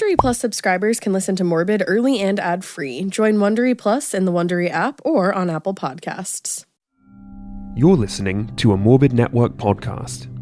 Wondery Plus subscribers can listen to Morbid early and ad-free. Join Wondery Plus in the Wondery app or on Apple Podcasts. You're listening to a Morbid Network podcast.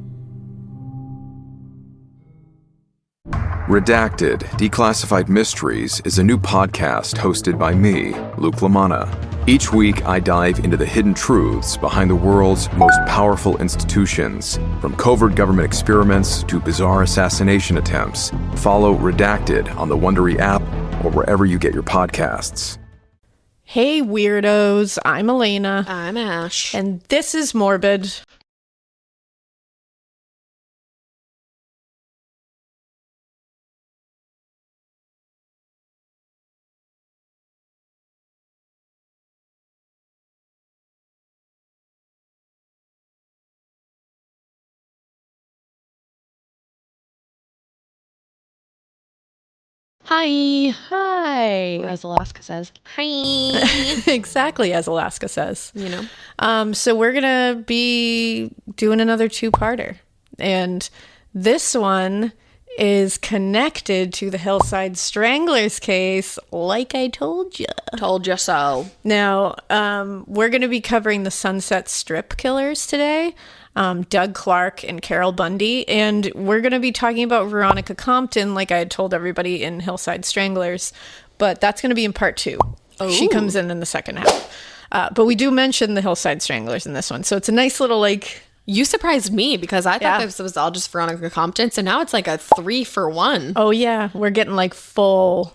Redacted, Declassified Mysteries is a new podcast hosted by me, Luke LaManna. Each week, I dive into the hidden truths behind the world's most powerful institutions, from covert government experiments to bizarre assassination attempts. Follow Redacted on the Wondery app or wherever you get your podcasts. Hey weirdos, I'm Elena. I'm Ash. And this is Morbid. Hi. Hi. Or as Alaska says, hi. Exactly as Alaska says. You know? So we're going to be doing another two-parter. And this one is connected to the Hillside Stranglers case, like I told you. Told you so. Now, we're going to be covering the Sunset Strip killers today. Doug Clark and Carol Bundy, and we're going to be talking about Veronica Compton, like I had told everybody in Hillside Stranglers, but that's going to be in part 2. Oh. She comes in the second half. But we do mention the Hillside Stranglers in this one, so it's a nice little, like... You surprised me, because I thought this was all just Veronica Compton, so now it's like a 3-for-1. Oh, yeah. We're getting, like, full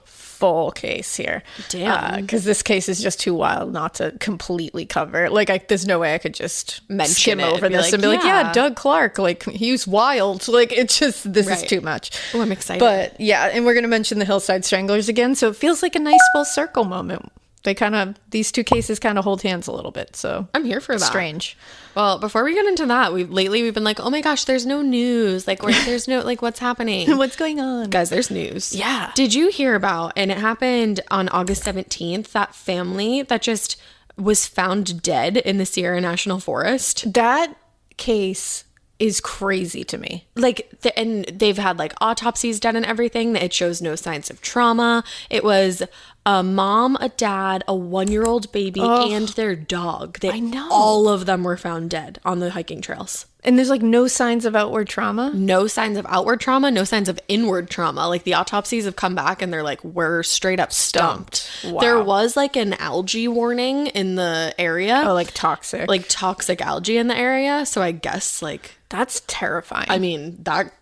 case here. Damn. Because this case is just too wild not to completely cover. Like, there's no way I could just skim over this and be like, yeah, Doug Clark, like, he was wild. Like, it's just, this is too much. Oh, I'm excited. But, yeah, and we're going to mention the Hillside Stranglers again, so it feels like a nice full circle moment. They kind of, these two cases kind of hold hands a little bit, so. I'm here for that. Strange. Well, before we get into that, we've been like, oh my gosh, there's no news. Like, there's no, like, what's happening? What's going on? Guys, there's news. Yeah. Did you hear about, and it happened on August 17th, that family that just was found dead in the Sierra National Forest? That case is crazy to me. Like, and they've had like autopsies done and everything. It shows no signs of trauma. It was a mom, a dad, a 1-year-old baby, and their dog. I know. All of them were found dead on the hiking trails. And there's like no signs of outward trauma? No signs of outward trauma, no signs of inward trauma. Like, the autopsies have come back and they're like, we're straight up stumped. Wow. There was like an algae warning in the area. Oh, like toxic. Like toxic algae in the area. So I guess like... That's terrifying. I mean, that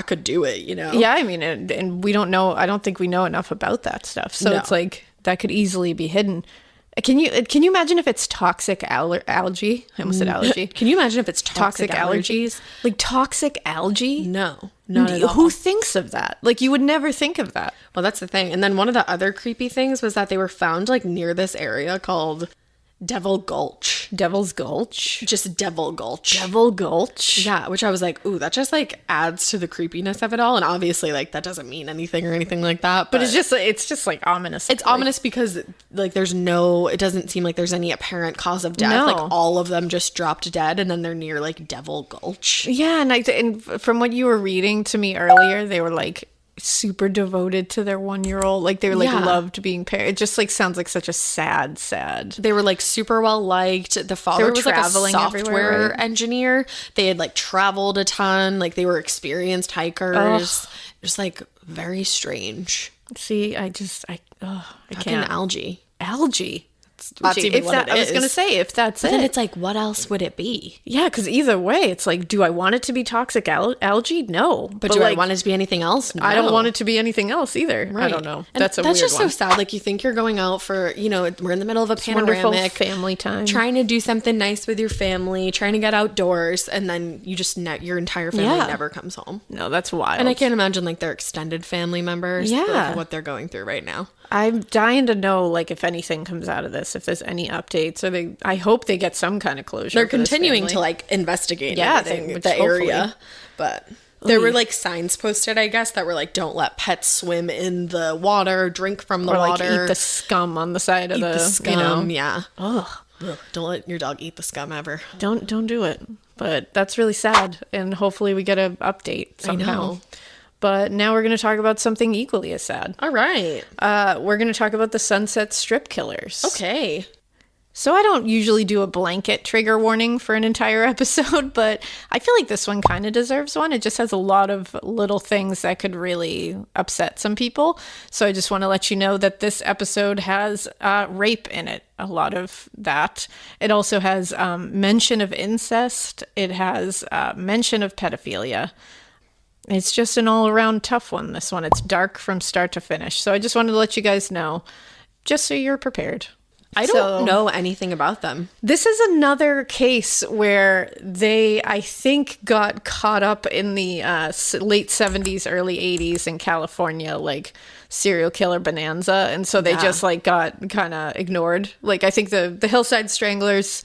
could do it, you know? Yeah, I mean, and we don't know, I don't think we know enough about that stuff. So it's like, that could easily be hidden. Can you imagine if it's toxic algae? I almost said allergy. Can you imagine if it's toxic allergies? Like toxic algae? No, not at all. Who thinks of that? Like, you would never think of that. Well, that's the thing. And then one of the other creepy things was that they were found like near this area called Devil Gulch. Devil's Gulch? Just Devil Gulch. Devil Gulch? Yeah, which I was like, ooh, that just like adds to the creepiness of it all. And obviously like that doesn't mean anything or anything like that. But it's just like ominous. It's like, ominous because like it doesn't seem like there's any apparent cause of death. No. Like all of them just dropped dead and then they're near like Devil Gulch. Yeah, and from what you were reading to me earlier, they were like super devoted to their 1-year-old. Like, they were like loved being paired. It just like sounds like such a sad. They were like super well liked. The father was like a software engineer. They had like traveled a ton. Like, they were experienced hikers. Just like very strange. See, I can't. Algae. That's even what it is. I was gonna say, if that's but then it's like, what else would it be? Yeah, because either way, it's like, do I want it to be toxic algae? No. But do I want it to be anything else? No. I don't want it to be anything else either. Right. I don't know. And that's weird just one. so sad. Like, you think you're going out for, we're in the middle of a panoramic, wonderful family time, trying to do something nice with your family, trying to get outdoors, and then you just your entire family never comes home. No, that's wild. And I can't imagine like their extended family members, like, what they're going through right now. I'm dying to know, like, if anything comes out of this, if there's any updates, or I hope they get some kind of closure. They're continuing to like investigate the area, but there were like signs posted, I guess, that were like, don't let pets swim in the water, drink from the water, eat the scum on the side of the scum. Yeah. Ugh. Don't let your dog eat the scum ever. Don't do it. But that's really sad, and hopefully we get an update somehow. I know. But now we're going to talk about something equally as sad. All right. We're going to talk about the Sunset Strip Killers. Okay. So I don't usually do a blanket trigger warning for an entire episode, but I feel like this one kind of deserves one. It just has a lot of little things that could really upset some people. So I just want to let you know that this episode has rape in it, a lot of that. It also has mention of incest. It has mention of pedophilia. It's just an all-around tough one, this one. It's dark from start to finish. So I just wanted to let you guys know, just so you're prepared. I don't know anything about them. This is another case where they, I think, got caught up in the late 70s, early 80s in California, like serial killer bonanza. And so they just like got kind of ignored. Like I think the Hillside Stranglers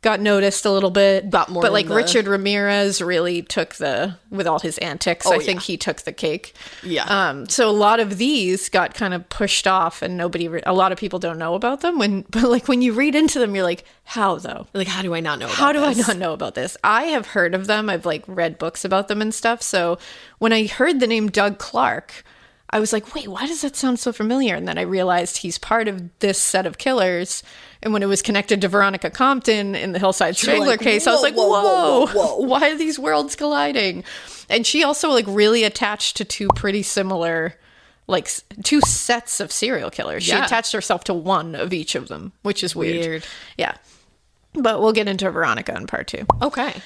got noticed a little bit, but like Richard Ramirez really took with all his antics. I think he took the cake. Yeah. So a lot of these got kind of pushed off, and a lot of people don't know about them. But like when you read into them, you're like, how though? Like, how do I not know about this? How do I not know about this? I have heard of them. I've like read books about them and stuff. So when I heard the name Doug Clark, I was like, wait, why does that sound so familiar? And then I realized he's part of this set of killers. And when it was connected to Veronica Compton in the Hillside Strangler case, I was like, whoa, why are these worlds colliding? And she also like really attached to two pretty similar, like two sets of serial killers. She attached herself to one of each of them, which is weird. Yeah. But we'll get into Veronica in part 2. Okay.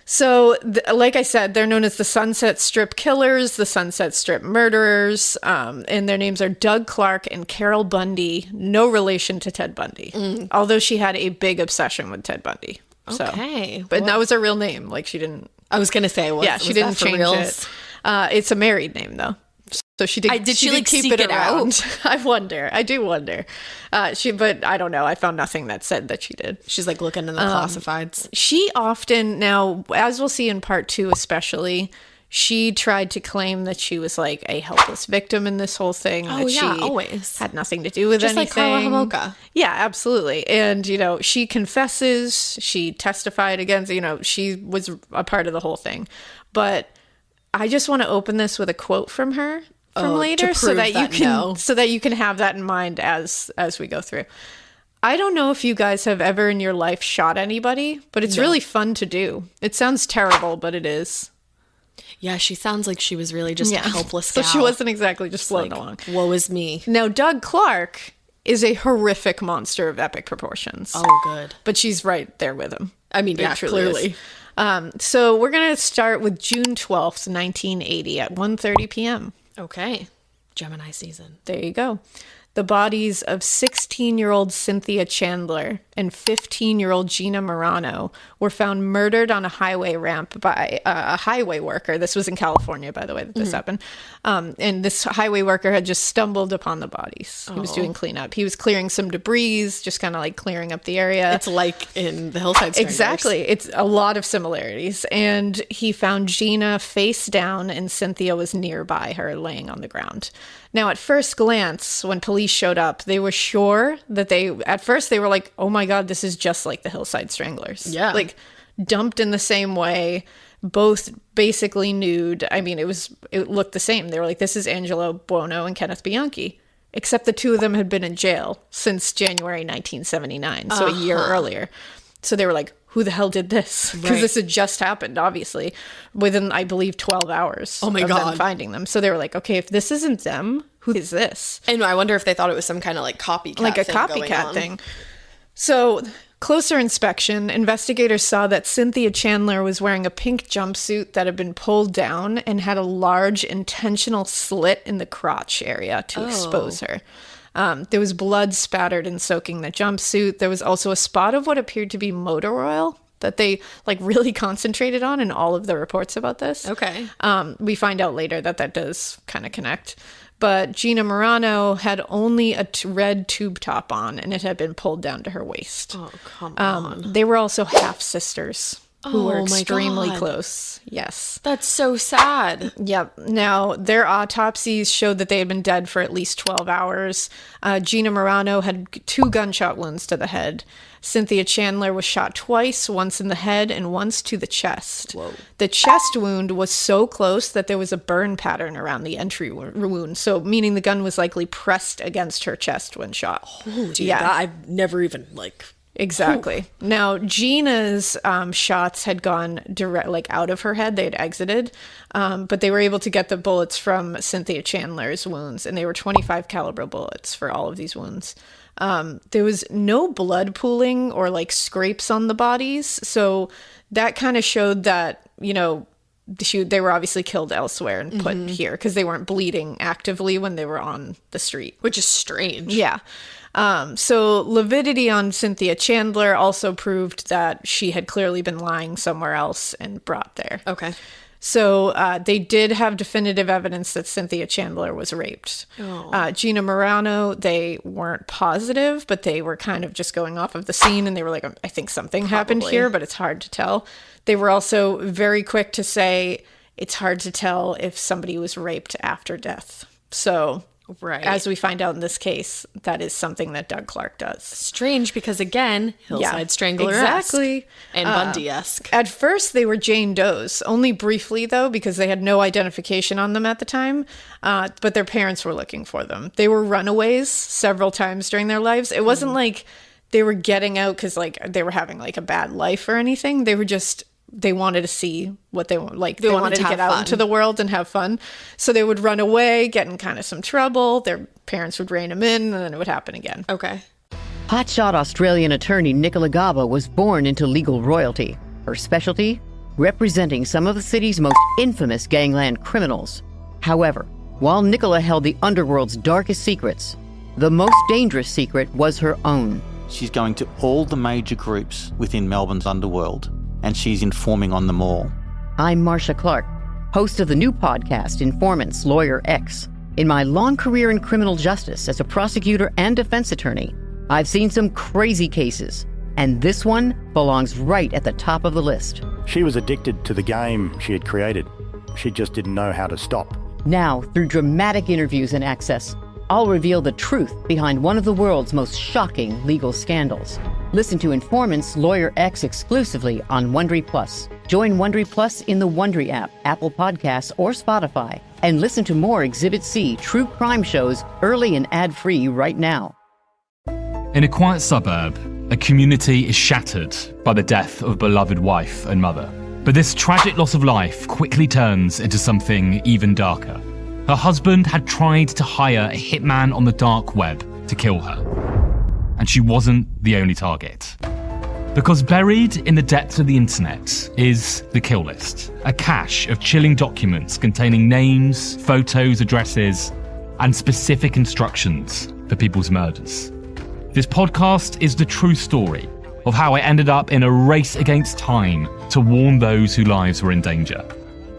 So, like I said, they're known as the Sunset Strip Killers, the Sunset Strip Murderers, and their names are Doug Clark and Carol Bundy, no relation to Ted Bundy, although she had a big obsession with Ted Bundy. Okay. So, but that was her real name. Like, she didn't... I was going to say, she didn't change it. It's a married name, though. So she did. She did keep it around. I wonder. I do wonder. But I don't know. I found nothing that said that she did. She's like looking in the classifieds. She often, now, as we'll see in part 2 especially, she tried to claim that she was like a helpless victim in this whole thing. Oh, that yeah, she always. had nothing to do with just anything. Just like Carla Homolka. Yeah, absolutely. And, she confesses, she testified against, she was a part of the whole thing. But I just want to open this with a quote from her. From later, so that you can have that in mind as we go through. I don't know if you guys have ever in your life shot anybody, but it's really fun to do. It sounds terrible, but it is. Yeah, she sounds like she was really just a helpless gal. So she wasn't exactly just floating along. Woe is me. Now, Doug Clark is a horrific monster of epic proportions. Oh, good. But she's right there with him. I mean, yeah, clearly. So we're going to start with June 12th, 1980 at 1:30 p.m. Okay. Gemini season. There you go. The bodies of 16-year-old Cynthia Chandler and 15-year-old Gina Morano were found murdered on a highway ramp by a highway worker. This was in California, by the way, that this happened. And this highway worker had just stumbled upon the bodies. He was doing cleanup. He was clearing some debris, just kind of like clearing up the area. It's like in the Hillside Stranglers. Exactly. It's a lot of similarities. And he found Gina face down and Cynthia was nearby her, laying on the ground. Now, at first glance, when police showed up, they were sure that at first they were like, oh my God, this is just like the Hillside Stranglers. Yeah. Like dumped in the same way, both basically nude. I mean, it looked the same. They were like, this is Angelo Buono and Kenneth Bianchi, except the two of them had been in jail since January 1979, so a year earlier. So they were like, who the hell did this? Because this had just happened, obviously, within, I believe, 12 hours of them finding them. So they were like, okay, if this isn't them, who is this? And I wonder if they thought it was some kind of like copycat like a thing copycat thing. So closer inspection, investigators saw that Cynthia Chandler was wearing a pink jumpsuit that had been pulled down and had a large intentional slit in the crotch area to expose her. There was blood spattered and soaking the jumpsuit. There was also a spot of what appeared to be motor oil that they like really concentrated on in all of the reports about this. Okay. We find out later that does kind of connect. But Gina Morano had only a red tube top on, and it had been pulled down to her waist. Oh, come on. They were also half-sisters. who were extremely close. Yes. That's so sad. Yep. Now, their autopsies showed that they had been dead for at least 12 hours. Gina Morano had 2 gunshot wounds to the head. Cynthia Chandler was shot twice, once in the head and once to the chest. Whoa. The chest wound was so close that there was a burn pattern around the entry wound, so meaning the gun was likely pressed against her chest when shot. Oh, dude, yeah. I've never even, Exactly. Ooh. Now, Gina's shots had gone direct, out of her head. They had exited, but they were able to get the bullets from Cynthia Chandler's wounds, and they were .25 caliber bullets for all of these wounds. There was no blood pooling or scrapes on the bodies, so that kind of showed that they were obviously killed elsewhere and put here because they weren't bleeding actively when they were on the street, which is strange. Yeah. So lividity on Cynthia Chandler also proved that she had clearly been lying somewhere else and brought there. Okay. So they did have definitive evidence that Cynthia Chandler was raped. Oh. Gina Morano, they weren't positive, but they were kind of just going off of the scene, and they were like, I think something happened here, but it's hard to tell. They were also very quick to say it's hard to tell if somebody was raped after death. So... Right. As we find out in this case, that is something that Doug Clark does. Strange because, again, Hillside Strangler-esque. Exactly. And Bundy-esque. At first, they were Jane Does. Only briefly, though, because they had no identification on them at the time. But their parents were looking for them. They were runaways several times during their lives. It wasn't like they were getting out because they were having a bad life or anything. They were just... They wanted to see what they want. They wanted to get out into the world and have fun. So they would run away, get in kind of some trouble. Their parents would rein them in, and then it would happen again. Okay. Hotshot Australian attorney Nicola Gaba was born into legal royalty. Her specialty? Representing some of the city's most infamous gangland criminals. However, while Nicola held the underworld's darkest secrets, the most dangerous secret was her own. She's going to all the major groups within Melbourne's underworld, and she's informing on them all. I'm Marcia Clark, host of the new podcast, Informants, Lawyer X. In my long career in criminal justice as a prosecutor and defense attorney, I've seen some crazy cases, and this one belongs right at the top of the list. She was addicted to the game she had created. She just didn't know how to stop. Now, through dramatic interviews and access, I'll reveal the truth behind one of the world's most shocking legal scandals. Listen to Informants Lawyer X exclusively on Wondery Plus. Join Wondery Plus in the Wondery app, Apple Podcasts, or Spotify, and listen to more Exhibit C true crime shows early and ad-free right now. In a quiet suburb, a community is shattered by the death of a beloved wife and mother. But this tragic loss of life quickly turns into something even darker. Her husband had tried to hire a hitman on the dark web to kill her. And she wasn't the only target. Because buried in the depths of the internet is the kill list, a cache of chilling documents containing names, photos, addresses, and specific instructions for people's murders. This podcast is the true story of how I ended up in a race against time to warn those whose lives were in danger.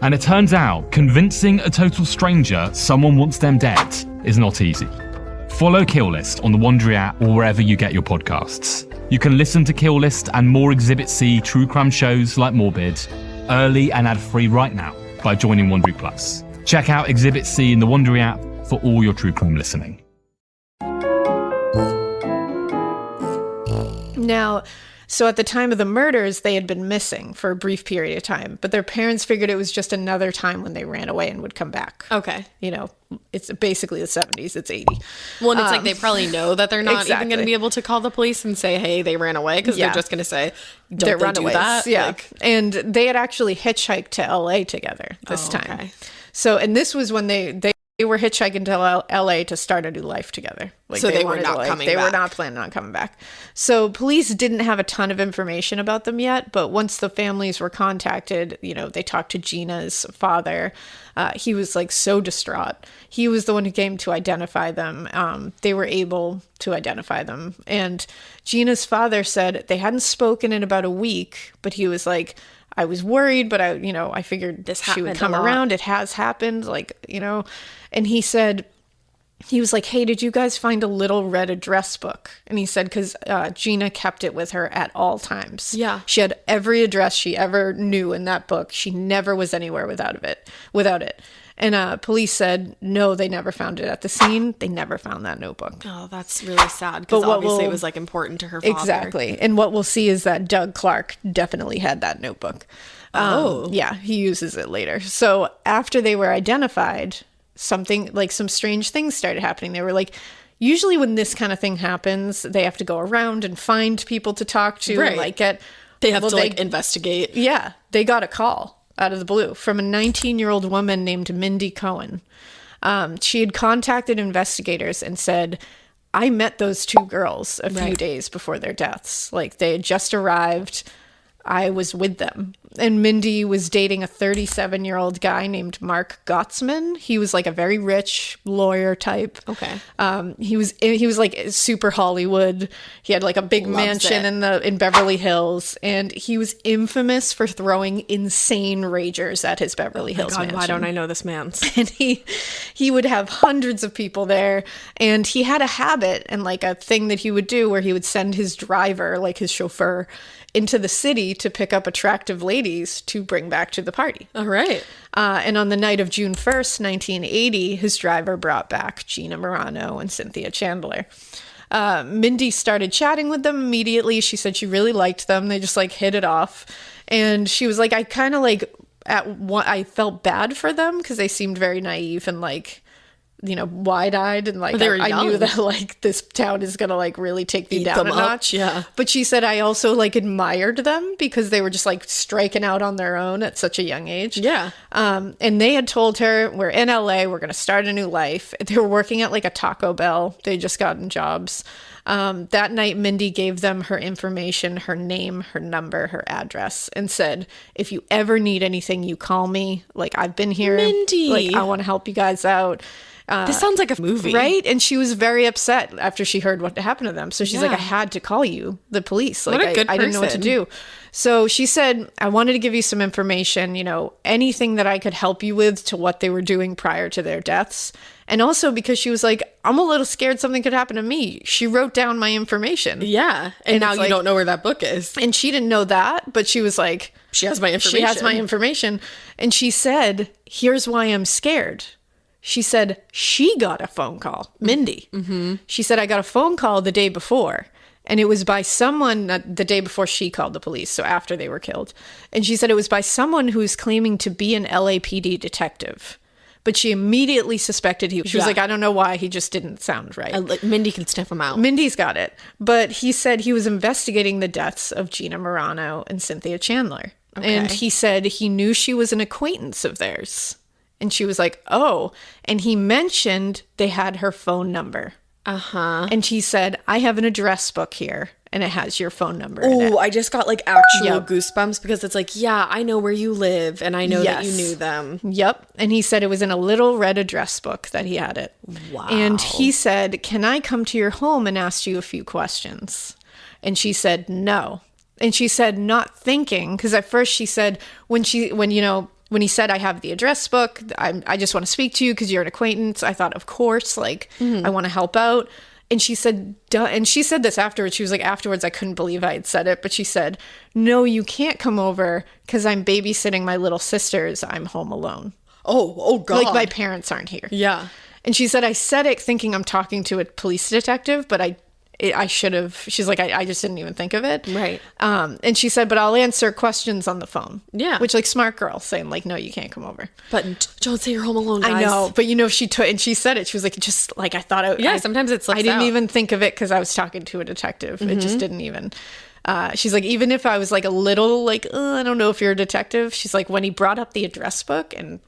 And it turns out, convincing a total stranger someone wants them dead is not easy. Follow Kill List on the Wondery app or wherever you get your podcasts. You can listen to Kill List and more Exhibit C true crime shows like Morbid, early and ad-free right now by joining Wondery Plus. Check out Exhibit C in the Wondery app for all your true crime listening. Now, so at the time of the murders, they had been missing for a brief period of time, but their parents figured it was just another time when they ran away and would come back. Okay. It's basically the 70s, it's 80. Well, and it's they probably know that they're not even going to be able to call the police and say, hey, they ran away, because they're just going to say, they're runaways. Do that? Yeah. And they had actually hitchhiked to LA together this time. Okay. So, and this was when they were hitchhiking to LA to start a new life together. So they were not coming back. They were not planning on coming back. So police didn't have a ton of information about them yet, but once the families were contacted, they talked to Gina's father. He was so distraught. He was the one who came to identify them. They were able to identify them. And Gina's father said they hadn't spoken in about a week, but he was like, I was worried, but I figured she would come around. It has happened, and he said he was like, hey, did you guys find a little red address book? And he said, because Gina kept it with her at all times. Yeah. She had every address she ever knew in that book. She never was anywhere without it. And police said, no, they never found it at the scene. They never found that notebook. Oh, that's really sad, because obviously it was like important to her father. Exactly. And what we'll see is that Doug Clark definitely had that notebook. Yeah, he uses it later. So after they were identified, some strange things started happening. They were like, usually when this kind of thing happens, they have to go around and find people to talk to. Right. And like they have to investigate. Yeah. They got a call out of the blue from a 19-year-old woman named Mindy Cohen. She had contacted investigators and said, I met those two girls a few days before their deaths. Like, they had just arrived. I was with them. And Mindy was dating a 37-year-old guy named Mark Gottsman. He was like a very rich lawyer type. Okay. He was like super Hollywood. He had like a big mansion in Beverly Hills, and he was infamous for throwing insane ragers at his Beverly Hills mansion. Why don't I know this man? And he would have hundreds of people there, and he had a habit and like a thing that he would do where he would send his driver, like his chauffeur, into the city to pick up attractive ladies to bring back to the party. All right. And on the night of June 1st, 1980, his driver brought back Gina Morano and Cynthia Chandler. Mindy started chatting with them immediately. She said she really liked them. They just like hit it off. And she was like, I kind of like, I felt bad for them because they seemed very naive and like, you know, wide-eyed, and like I knew that like this town is gonna like really take me down a notch. Yeah. But she said I also like admired them because they were just like striking out on their own at such a young age. Yeah. And they had told her, we're in LA, we're gonna start a new life. They were working at like a Taco Bell. They just gotten jobs. That night, Mindy gave them her information, her name, her number, her address, and said, if you ever need anything, you call me. Like, I've been here. Mindy. Like, I want to help you guys out. This sounds like a movie. Right? And she was very upset after she heard what happened to them. So she's like, I had to call you, the police. Like, what a good I didn't know what to do. So she said, I wanted to give you some information, you know, anything that I could help you with to what they were doing prior to their deaths. And also because she was like, I'm a little scared something could happen to me. She wrote down my information. Yeah. And now you don't know where that book is. And she didn't know that, but she was like, she has my information. She has my information. And she said, here's why I'm scared. She said she got a phone call, Mindy. Mm-hmm. She said, I got a phone call the day before, and it was by someone the day before she called the police, so after they were killed. And she said it was by someone who was claiming to be an LAPD detective. But she immediately suspected she was like, I don't know why, he just didn't sound right. Mindy can sniff him out. Mindy's got it. But he said he was investigating the deaths of Gina Morano and Cynthia Chandler. Okay. And he said he knew she was an acquaintance of theirs. And she was like, oh. And he mentioned they had her phone number. Uh-huh. And he said, I have an address book here, and it has your phone number. Oh, I just got like actual goosebumps because it's like, yeah, I know where you live, and I know that you knew them. Yep. And he said it was in a little red address book that he had it. Wow. And he said, can I come to your home and ask you a few questions? And she said, no. And she said, not thinking, because at first she said, when he said, I have the address book, I just want to speak to you because you're an acquaintance, I thought, of course, like, I want to help out. And she said, duh. And she said this afterwards. She was like, afterwards, I couldn't believe I had said it. But she said, no, you can't come over because I'm babysitting my little sisters. I'm home alone. Oh, God. Like, my parents aren't here. Yeah. And she said, I said it thinking I'm talking to a police detective, but I should have. She's like, I just didn't even think of it. Right. And she said, but I'll answer questions on the phone. Yeah. Which, like, smart girl saying, like, no, you can't come over. But don't say you're home alone, guys. I know. But, you know, she took, and she said it. She was like, just like, I thought sometimes it slips I didn't out. even think of it because I was talking to a detective. It just didn't even. She's like, even if I was like a little like, I don't know if you're a detective. She's like, when he brought up the address book and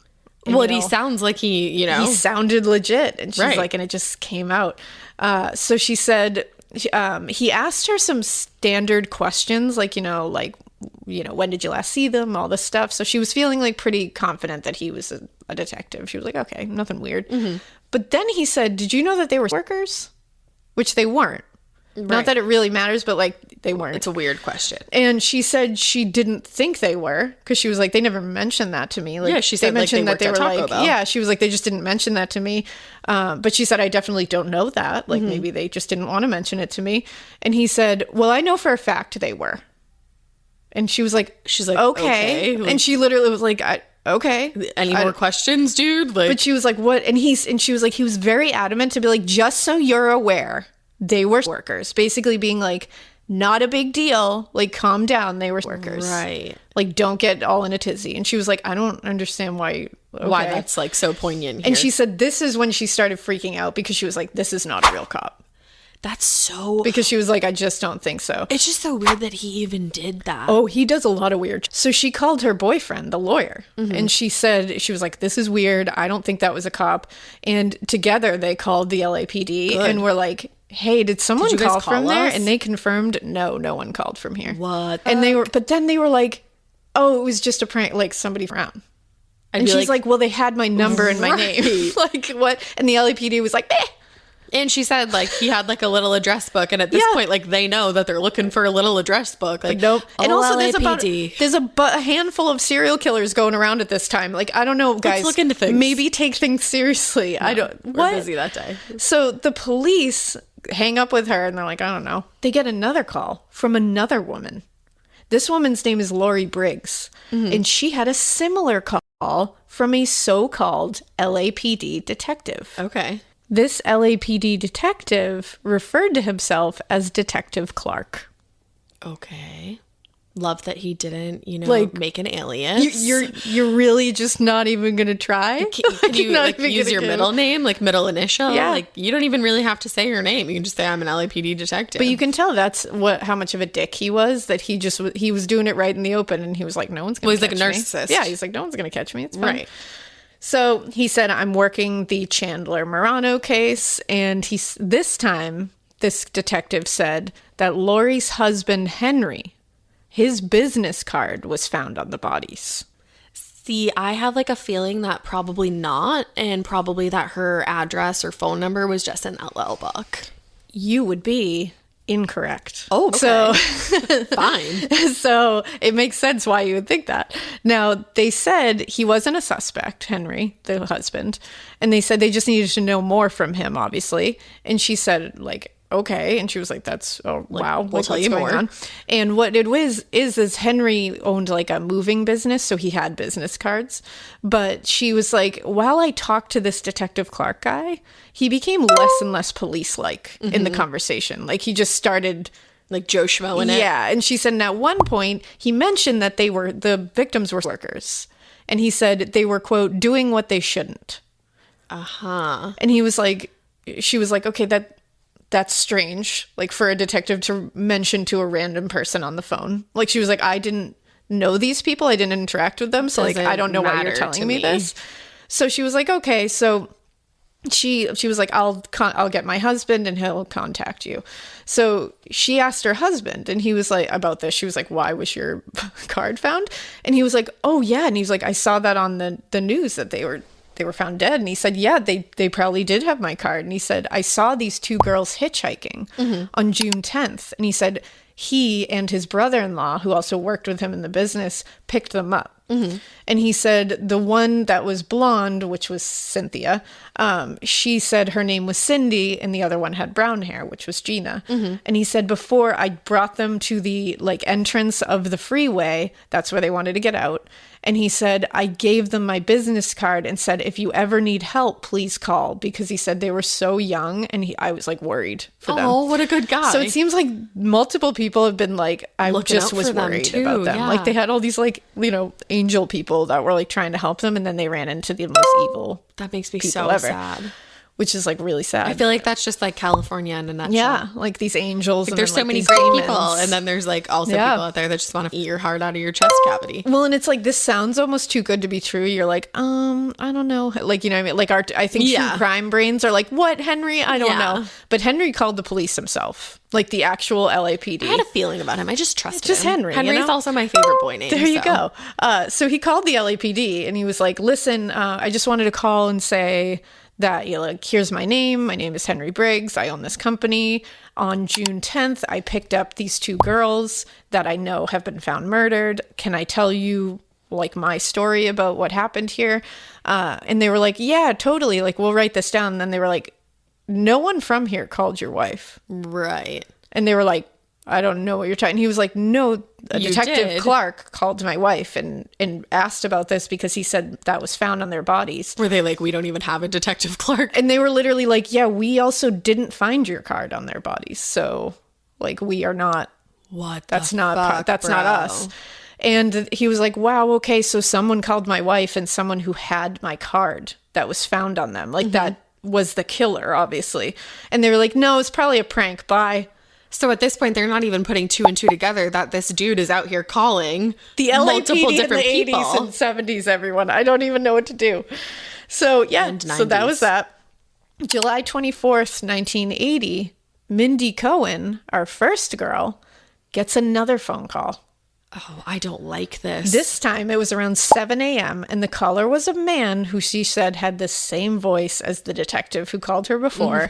he sounds like he sounded legit. And she's right. like, and it just came out. So she said, he asked her some standard questions, like, when did you last see them? All this stuff. So she was feeling like pretty confident that he was a detective. She was like, okay, nothing weird. Mm-hmm. But then he said, did you know that they were workers? Which they weren't. Right. Not that it really matters, but like they weren't. It's a weird question. And she said she didn't think they were, because she was like, they never mentioned that to me. Like, yeah, she said they mentioned that they were like, Bell. Yeah, she was like, they just didn't mention that to me. But she said, I definitely don't know that. Like maybe they just didn't want to mention it to me. And he said, well, I know for a fact they were. And she's like, okay. And she literally was like, okay. Any more questions, dude? Like, but she was like, what? And she was like, he was very adamant to be like, just so you're aware, they were workers. Basically being like, not a big deal. Like, calm down. They were workers. Right. Like, don't get all in a tizzy. And she was like, I don't understand why that's like so poignant here. And she said this is when she started freaking out, because she was like, this is not a real cop. That's so... Because she was like, I just don't think so. It's just so weird that he even did that. Oh, he does a lot of weird. So she called her boyfriend, the lawyer, and she said, she was like, this is weird. I don't think that was a cop. And together they called the LAPD and were like, hey, did someone call from there? And they confirmed, no one called from here. What? And then they were like, oh, it was just a prank, like somebody around. And she's like, well, they had my number and my name. Like, what? And the LAPD was like, eh. And she said, like, he had, like, a little address book. And at this point, like, they know that they're looking for a little address book. Like, nope. And also, LAPD. there's a handful of serial killers going around at this time. Like, I don't know, guys. Let's look into things. Maybe take things seriously. No, we're busy that day. So the police hang up with her, and they're like, I don't know. They get another call from another woman. This woman's name is Lori Briggs. And she had a similar call from a so-called LAPD detective. Okay. This LAPD detective referred to himself as Detective Clark. Okay. Love that he didn't, like, make an alias. You're really just not even going to try? Can you use your middle name, like middle initial? Yeah. Like, you don't even really have to say your name. You can just say, I'm an LAPD detective. But you can tell that's how much of a dick he was, that he was doing it right in the open, and he was like, no one's going to catch me. He's like a narcissist. Yeah, he's like, no one's going to catch me. It's fine. Right. So he said, I'm working the Chandler Morano case. And this time, this detective said that Lori's husband, Henry, his business card was found on the bodies. See, I have like a feeling that probably not, and probably that her address or phone number was just an LL book. You would be incorrect. Oh, okay. So fine. So it makes sense why you would think that. Now, they said he wasn't a suspect, Henry, the husband, and they said they just needed to know more from him, obviously. And she said, like, okay. And she was like, wow, we'll tell you more. And what it was is Henry owned like a moving business, so he had business cards. But she was like, while I talked to this Detective Clark guy, he became less and less police-like in the conversation. Like, he just started like Joe Schmo in it. Yeah. And she said, and at one point, he mentioned that the victims were workers. And he said they were, quote, doing what they shouldn't. Uh-huh. And he was like, she was like, okay, that's strange, like, for a detective to mention to a random person on the phone. Like, she was like, I didn't know these people. I didn't interact with them. So, like, I don't know why you're telling me this. So she was like, okay. So she was like, I'll get my husband and he'll contact you. So she asked her husband, and he was like, about this. She was like, why was your card found? And he was like, oh, yeah. And he's like, I saw that on the news that they were found dead. And he said, yeah, they probably did have my card. And he said, I saw these two girls hitchhiking on June 10th. And he said he and his brother-in-law, who also worked with him in the business, picked them up. And he said the one that was blonde, which was Cynthia, she said her name was Cindy, and the other one had brown hair, which was Gina. And he said, before I brought them to the like entrance of the freeway, that's where they wanted to get out. And he said, I gave them my business card and said, if you ever need help, please call, because he said they were so young, and I was like worried for them. Oh, what a good guy. So it seems like multiple people have been like, I just was worried about them. Like, they had all these like, angel people that were like trying to help them, and then they ran into the most evil. That makes me so sad. Which is like really sad. I feel like that's just like California in a nutshell. Yeah, like these angels. Like, and there's so many great people, and then there's like also people out there that just want to eat your heart out of your chest cavity. Well, and it's like, this sounds almost too good to be true. You're like, I don't know, like, you know what I mean? Like, I think true crime brains are like, what, Henry? I don't know. But Henry called the police himself, like the actual LAPD. I had a feeling about him. I just trusted him. Just Henry. Henry's also my favorite boy name. There you go. So he called the LAPD, and he was like, listen, I just wanted to call and say that, like, here's my name. My name is Henry Briggs. I own this company. On June 10th, I picked up these 2 girls that I know have been found murdered. Can I tell you, like, my story about what happened here? And they were like, yeah, totally. Like, we'll write this down. And then they were like, no one from here called your wife. Right. And they were like, I don't know what you're talking. He was like, no, Detective Clark called my wife and asked about this because he said that was found on their bodies. Were they like, we don't even have a Detective Clark? And they were literally like, yeah, we also didn't find your card on their bodies. So, like, we are not. What? That's not us. And he was like, wow, okay, so someone called my wife and someone who had my card that was found on them. Like, that was the killer, obviously. And they were like, no, it's probably a prank. Bye. So at this point, they're not even putting 2 and 2 together that this dude is out here calling the LAPD in the 80s and 70s, everyone. I don't even know what to do. So, yeah, so that was that. July 24th, 1980, Mindy Cohen, our first girl, gets another phone call. Oh, I don't like this. This time it was around 7 a.m. and the caller was a man who she said had the same voice as the detective who called her before.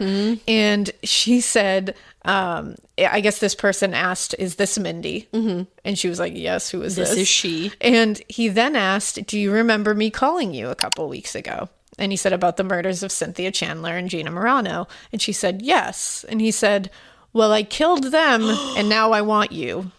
And she said, I guess this person asked, is this Mindy? And she was like, yes, who is this? This is she. And he then asked, do you remember me calling you a couple weeks ago? And he said about the murders of Cynthia Chandler and Gina Morano. And she said, yes. And he said, well, I killed them and now I want you.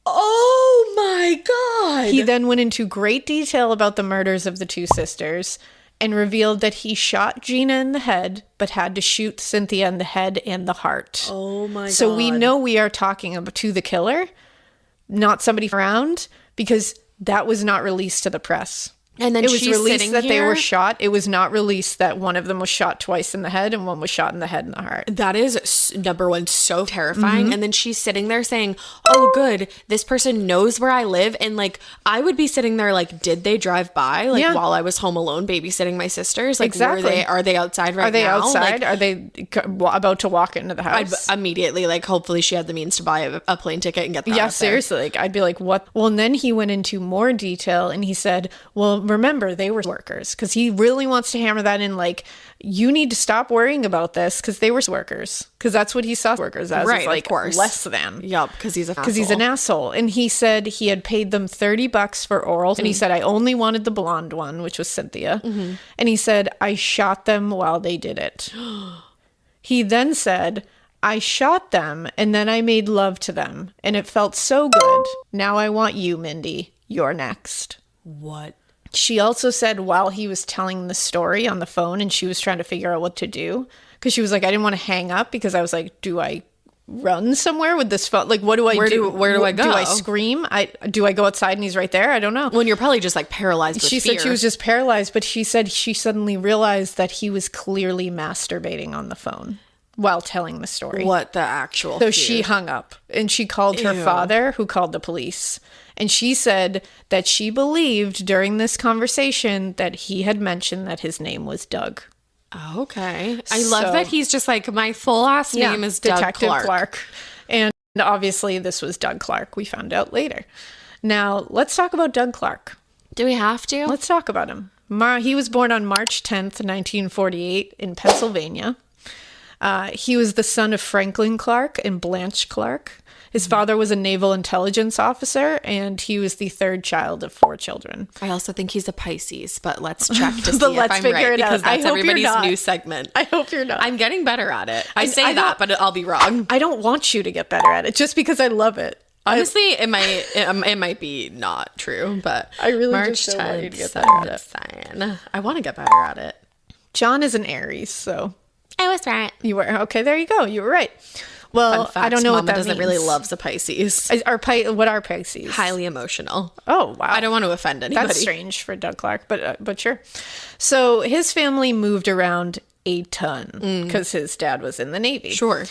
Oh my God. He then went into great detail about the murders of the 2 sisters and revealed that he shot Gina in the head, but had to shoot Cynthia in the head and the heart. Oh my God. So we know we are talking about to the killer, not somebody around, because that was not released to the press. And then it was she's released sitting that here? they were shot. It was not released that one of them was shot twice in the head and one was shot in the head and the heart. That is, number one, so terrifying. And then she's sitting there saying, oh, good, this person knows where I live. And, like, I would be sitting there like, did they drive by? Like, while I was home alone babysitting my sisters? Like, exactly. Are they outside right now? Are they now? outside? Like, are they about to walk into the house? I'd immediately, like, hopefully she had the means to buy a plane ticket and get that. Yeah, seriously. Like, I'd be like, what? Well, and then he went into more detail and he said, well, remember, they were workers, because he really wants to hammer that in, like, you need to stop worrying about this because they were workers, because that's what he saw workers as, right? Like, of course, less than. Yup, because he's an asshole. And he said he had paid them $30 for oral, and he said I only wanted the blonde one, which was Cynthia, and he said I shot them while they did it. He then said, I shot them and then I made love to them and it felt so good. Now I want you, Mindy. You're next. What? She also said while he was telling the story on the phone and she was trying to figure out what to do, because she was like, I didn't want to hang up because I was like, do I run somewhere with this phone? Like, what do I do? Where do I go? Do I scream? Do I go outside and he's right there? I don't know. Well, you're probably just like paralyzed with fear. She said she was just paralyzed, but she said she suddenly realized that he was clearly masturbating on the phone while telling the story. What the actual? So she hung up and she called her father, who called the police. And she said that she believed during this conversation that he had mentioned that his name was Doug. Okay. I love that he's just like, my full last name is Detective Doug Clark. And obviously this was Doug Clark. We found out later. Now, let's talk about Doug Clark. Do we have to? Let's talk about him. He was born on March 10th, 1948 in Pennsylvania. He was the son of Franklin Clark and Blanche Clark. His father was a naval intelligence officer, and he was the third child of 4 children. I also think he's a Pisces, but let's check to see if I'm right, because that's everybody's new new segment. I hope you're not. I'm getting better at it. I say that, but I'll be wrong. I don't want you to get better at it just because I love it. Honestly, it might be not true, but I really March just 10th, want you to get better at it. I want to get better at it. John is an Aries, so I was right. You were okay. There you go. You were right. Well, I don't know Mama what that doesn't means. really loves a Pisces. What are Pisces? Highly emotional. Oh, wow. I don't want to offend anybody. That's strange for Doug Clark, but sure. So his family moved around a ton because his dad was in the Navy. Sure.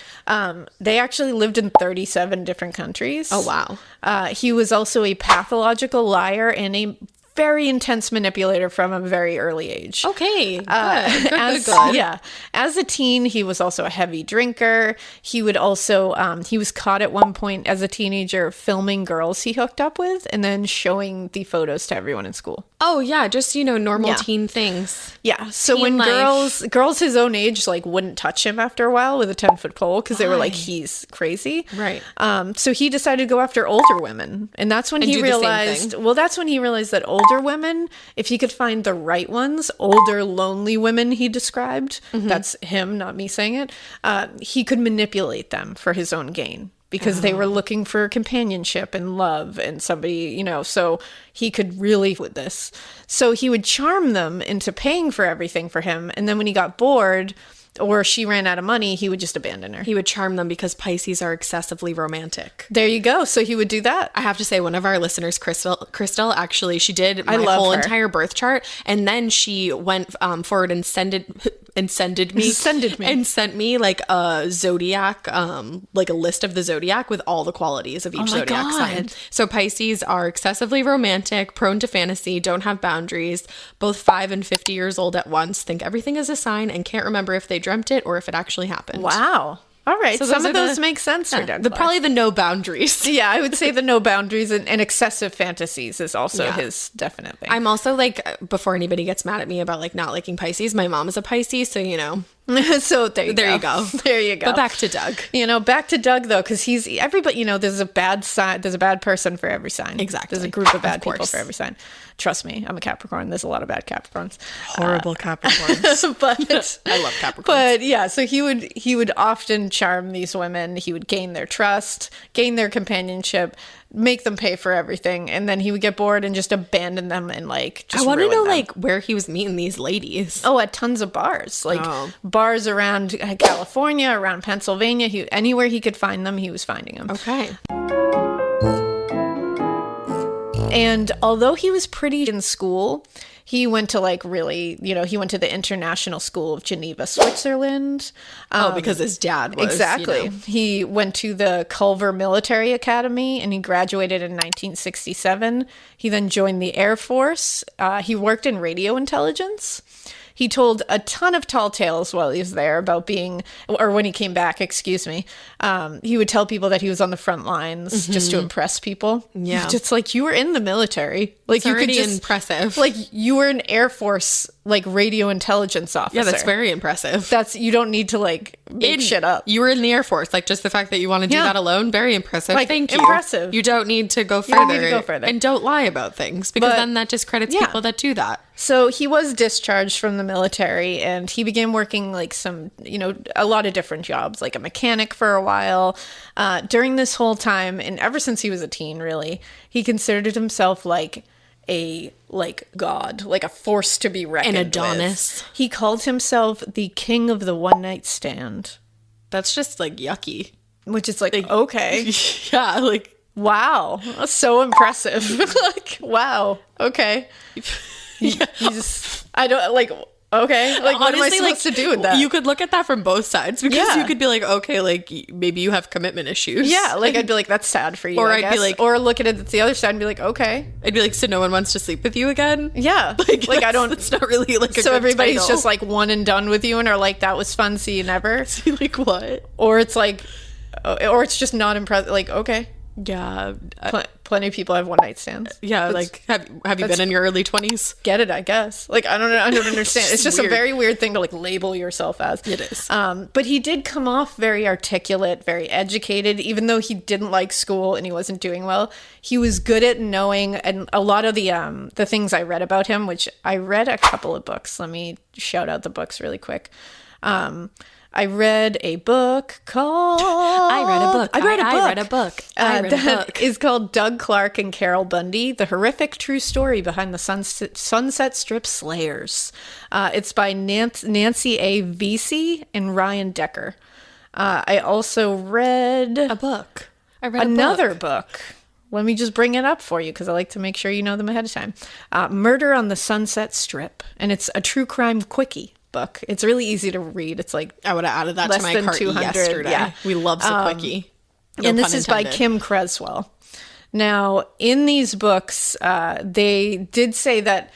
They actually lived in 37 different countries. Oh, wow. He was also a pathological liar and a very intense manipulator from a very early age. Okay, good. Yeah. As a teen, he was also a heavy drinker. He would also, he was caught at one point as a teenager filming girls he hooked up with and then showing the photos to everyone in school. Oh, yeah, just, normal teen things. Yeah, so teen when life. girls his own age, like, wouldn't touch him after a while with a 10-foot pole because they were like, he's crazy. Right. So he decided to go after older women. And that's when he realized, that older women, if he could find the right ones, older, lonely women he described, that's him, not me saying it, he could manipulate them for his own gain. Because they were looking for companionship and love and somebody, so he could really with this. So he would charm them into paying for everything for him. And then when he got bored or she ran out of money, he would just abandon her. He would charm them because Pisces are excessively romantic. There you go. So he would do that. I have to say, one of our listeners, Crystal, actually, she did my whole entire birth chart. And then she went forward and sent me like a zodiac, like a list of the zodiac with all the qualities of each zodiac sign. So Pisces are excessively romantic, prone to fantasy, don't have boundaries, both 5 and 50 years old at once, think everything is a sign, and can't remember if they dreamt it or if it actually happened. Wow. All right. So some of those make sense for Doug Clark. Probably the no boundaries. Yeah, I would say the no boundaries and excessive fantasies is also his definite thing. I'm also like, before anybody gets mad at me about like not liking Pisces, my mom is a Pisces, so So there you go. There you go. But back to Doug. Back to Doug though, because he's everybody. There's a bad sign. There's a bad person for every sign. Exactly. There's a group of bad people for every sign. Trust me, I'm a Capricorn. There's a lot of bad Capricorns. Horrible Capricorns. But I love Capricorns. But yeah, so he would often charm these women. He would gain their trust, gain their companionship, make them pay for everything, and then he would get bored and just abandon them and like just I want to know them. like where he was meeting these ladies. Oh, at tons of bars, bars around California, around Pennsylvania. Anywhere he could find them, he was finding them. Okay. And although he was pretty in school, he went to he went to the International School of Geneva, Switzerland. Because his dad was. Exactly. He went to the Culver Military Academy and he graduated in 1967. He then joined the Air Force. He worked in radio intelligence. He told a ton of tall tales while he was there about when he came back, excuse me. He would tell people that he was on the front lines just to impress people. Yeah. Just like, you were in the military. Like, it's you could just impressive. Like, you were an Air Force, like, radio intelligence officer. Yeah, that's very impressive. You don't need to, like, make shit up. You were in the Air Force. Like, just the fact that you want to do that alone, very impressive. Like, thank you. Impressive. You don't need to go further. And don't lie about things, because then that discredits people that do that. So he was discharged from the military and he began working like a lot of different jobs, like a mechanic for a while. During this whole time, and ever since he was a teen, really, he considered himself like a god, like a force to be reckoned with. An Adonis. He called himself the king of the one night stand. That's just like yucky. Which is like okay. Yeah, like wow. That's so impressive. Like, wow. Okay. Yeah. I don't like. Okay, like what honestly, am I supposed to do with that? You could look at that from both sides, because you could be like, okay, like maybe you have commitment issues. Yeah, like I'd be like, that's sad for you. Or I'd be like, or look at it the other side and be like, okay. I'd be like, so no one wants to sleep with you again? Yeah, like I don't. It's not really like a so good everybody's title. just like one and done with you and are like, that was fun, see you never. See, like what? Or it's like, or it's just not impressive. Like okay. Yeah, plenty of people have one night stands. Yeah, like have you been in your early 20s? Get it, I guess. Like I don't understand. It's just weird. A very weird thing to like label yourself as. It is. But he did come off very articulate, very educated, even though he didn't like school and he wasn't doing well. He was good at knowing, and a lot of the things I read about him, which I read a couple of books. Let me shout out the books really quick. I read a book called... I read a book. That is called Doug Clark and Carol Bundy, The Horrific True Story Behind the Sunset Strip Slayers. It's by Nancy A. Vesey and Ryan Decker. I also read... a book. I read another book. Let me just bring it up for you because I like to make sure you know them ahead of time. Murder on the Sunset Strip. And it's a true crime quickie book. It's really easy to read. It's like I would have added that to my cart yesterday. Yeah. We love the quickie. And this is by Kim Creswell. Now, in these books, they did say that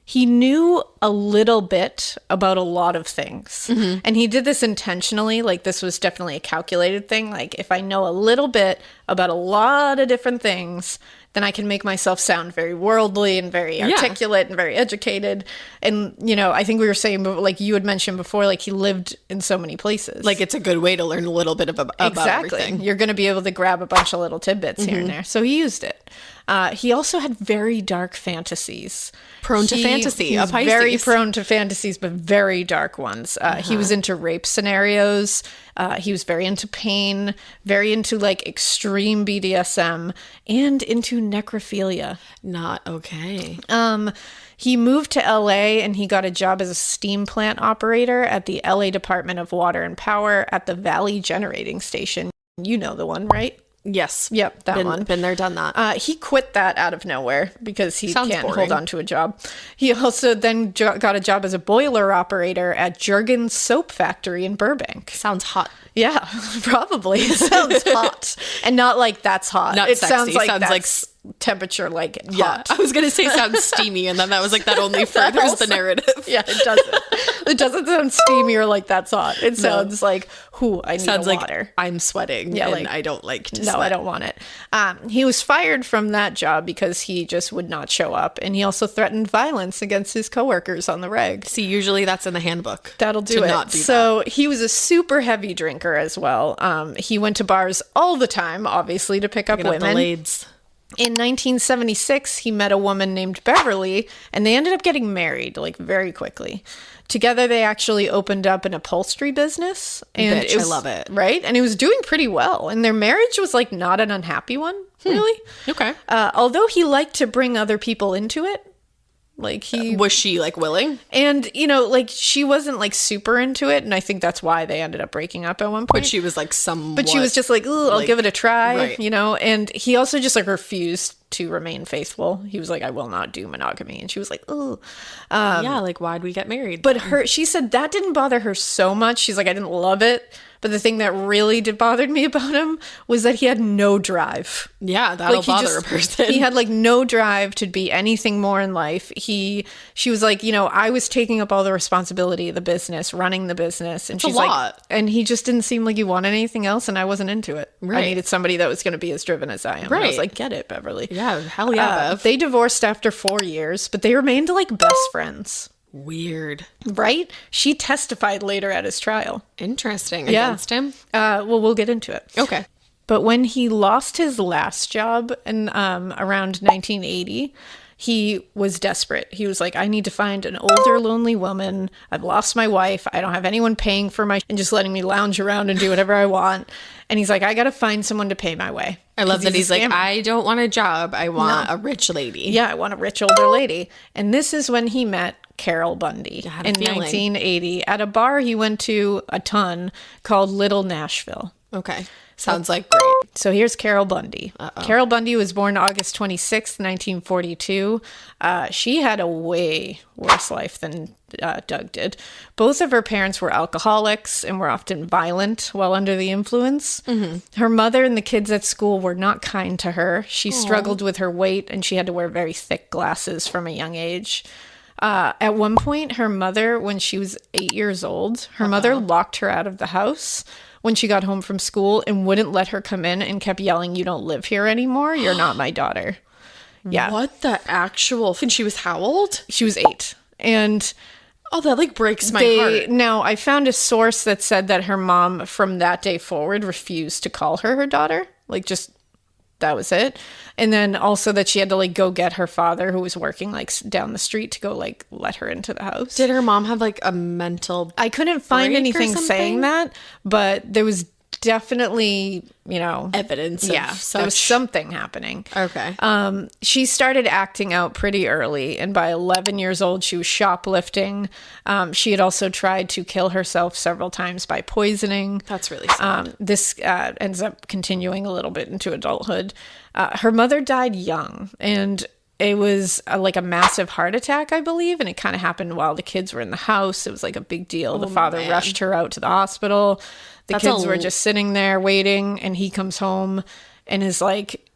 he knew a little bit about a lot of things. Mm-hmm. And he did this intentionally. Like, this was definitely a calculated thing. Like, if I know a little bit about a lot of different things, then I can make myself sound very worldly and very articulate and very educated. And, you know, I think we were saying, like you had mentioned before, like he lived in so many places. Like, it's a good way to learn a little bit about everything. You're going to be able to grab a bunch of little tidbits here and there. So he used it. He also had very dark fantasies. Prone to fantasy. He's very prone to fantasies, but very dark ones. He was into rape scenarios. He was very into pain, very into like extreme BDSM, and into necrophilia. Not okay. He moved to LA and he got a job as a steam plant operator at the LA Department of Water and Power at the Valley Generating Station. You know the one, right? Yes. Yep, that one. Been there, done that. He quit that out of nowhere because he can't hold on to a job. He also then got a job as a boiler operator at Jergens Soap Factory in Burbank. Sounds hot. Yeah, probably. It sounds hot. And not like that's hot. Not it sexy. Sounds like sounds that's temperature like hot. Yeah, I was going to say sounds steamy, and then that was like that only furthers the narrative. Yeah, it doesn't. It doesn't sound steamy or like that's hot. It sounds like, I need sounds water. Like I'm sweating, and like, I don't like to sweat. I don't want it. He was fired from that job because he just would not show up, and he also threatened violence against his coworkers on the reg. See, usually that's in the handbook. That'll do it. Not do so he was a super heavy drinker as well. He went to bars all the time, obviously, to pick up women. In 1976, he met a woman named Beverly, and they ended up getting married, like, very quickly. Together, they actually opened up an upholstery business. And I love it. Right? And it was doing pretty well. And their marriage was, like, not an unhappy one, really. Okay. Although he liked to bring other people into it. Like was she like willing? And, you know, like she wasn't like super into it. And I think that's why they ended up breaking up at one point. But she was like But she was just like, ooh, I'll give it a try, right. You know? And he also just like refused to remain faithful. He was like, I will not do monogamy. And she was like, ooh. Yeah, like why'd we get married? But she said that didn't bother her so much. She's like, I didn't love it. But the thing that really bothered me about him was that he had no drive. Yeah, that'll bother a person. He had like no drive to be anything more in life. She was like, you know, I was taking up all the responsibility of the business, running the business. And she's like, and he just didn't seem like he wanted anything else. And I wasn't into it. Right. I needed somebody that was going to be as driven as I am. Right. And I was like, get it, Beverly. Yeah, hell yeah, Bev. They divorced after 4 years, but they remained like best friends. Weird. Right? She testified later at his trial. Interesting. Against him? Well, we'll get into it. Okay. But when he lost his last job in around 1980, he was desperate. He was like, I need to find an older, lonely woman. I've lost my wife. I don't have anyone paying for my and just letting me lounge around and do whatever I want. And he's like, I got to find someone to pay my way. I love that he's like, I don't want a job. I want a rich lady. Yeah, I want a rich older lady. And this is when he met Carol Bundy in 1980 at a bar he went to a ton called Little Nashville. Okay. Sounds like great. So here's Carol Bundy. Carol Bundy was born August 26th, 1942. She had a way worse life than Doug did. Both of her parents were alcoholics and were often violent while under the influence. Mm-hmm. Her mother and the kids at school were not kind to her. She struggled with her weight and she had to wear very thick glasses from a young age. At one point, her mother, when she was 8 years old, her mother locked her out of the house when she got home from school and wouldn't let her come in and kept yelling, you don't live here anymore. You're not my daughter. Yeah. What the actual? And she was how old? She was 8. And oh, that like breaks my heart. Now, I found a source that said that her mom from that day forward refused to call her daughter. Like just that was it. And then also that she had to like go get her father who was working like down the street to go like let her into the house. Did her mom have like a mental I couldn't find anything saying that, but there was definitely, you know, evidence there was something happening. Okay. She started acting out pretty early, and by 11 years old she was shoplifting. She had also tried to kill herself several times by poisoning. That's really sad. This ends up continuing a little bit into adulthood. Her mother died young, and it was like a massive heart attack, I believe, and it kind of happened while the kids were in the house. It was like a big deal. The father rushed her out to the hospital. The kids were just sitting there waiting, and he comes home and is like,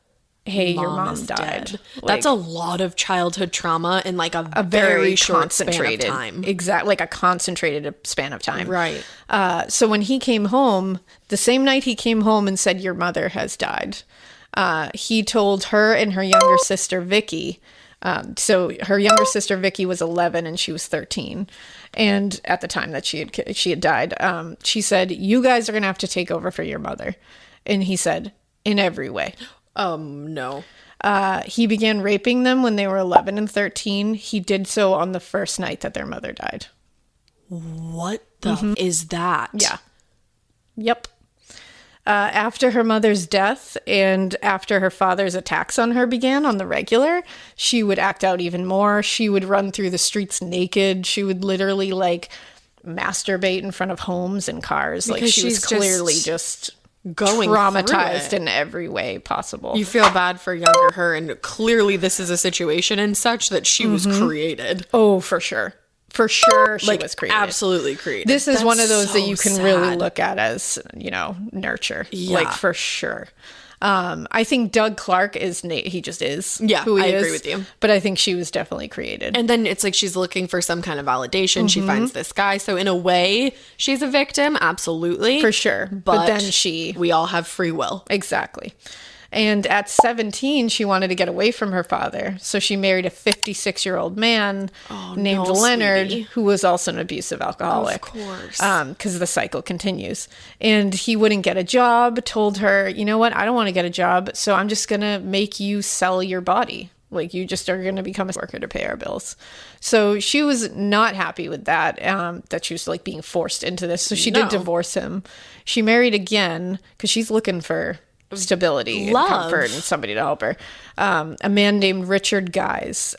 hey, your mom died. That's a lot of childhood trauma in like a very short span of time. Exactly, like a concentrated span of time. Right. So when he came home, the same night he came home and said, your mother has died, he told her and her younger sister, Vicky. So her younger sister, Vicky, was 11 and she was 13. And at the time that she had died, she said, you guys are going to have to take over for your mother. And he said, in every way. No. He began raping them when they were 11 and 13. He did so on the first night that their mother died. What the is that? Yeah. Yep. After her mother's death and after her father's attacks on her began on the regular, she would act out even more. She would run through the streets naked. She would literally like masturbate in front of homes and cars. Because like she was clearly just going traumatized in every way possible. You feel bad for younger her, and clearly this is a situation and such that she was created. Oh, for sure. For sure she like, was created. Absolutely created. This is one of those so that you can sad. really look at as, nurture. Yeah. Like, for sure. I think Doug Clark he just is who he is. I agree with you. But I think she was definitely created. And then it's like she's looking for some kind of validation. She finds this guy. So in a way, she's a victim. Absolutely. For sure. But then we all have free will. Exactly. And at 17, she wanted to get away from her father. So she married a 56-year-old man named Leonard, sweetie. who was also an abusive alcoholic. Of course. Because the cycle continues. And he wouldn't get a job, told her, you know what, I don't want to get a job, so I'm just going to make you sell your body. Like, you just are going to become a worker to pay our bills. So she was not happy with that, that she was like being forced into this. So she did divorce him. She married again because she's looking for stability and comfort and somebody to help her. A man named Richard Guise.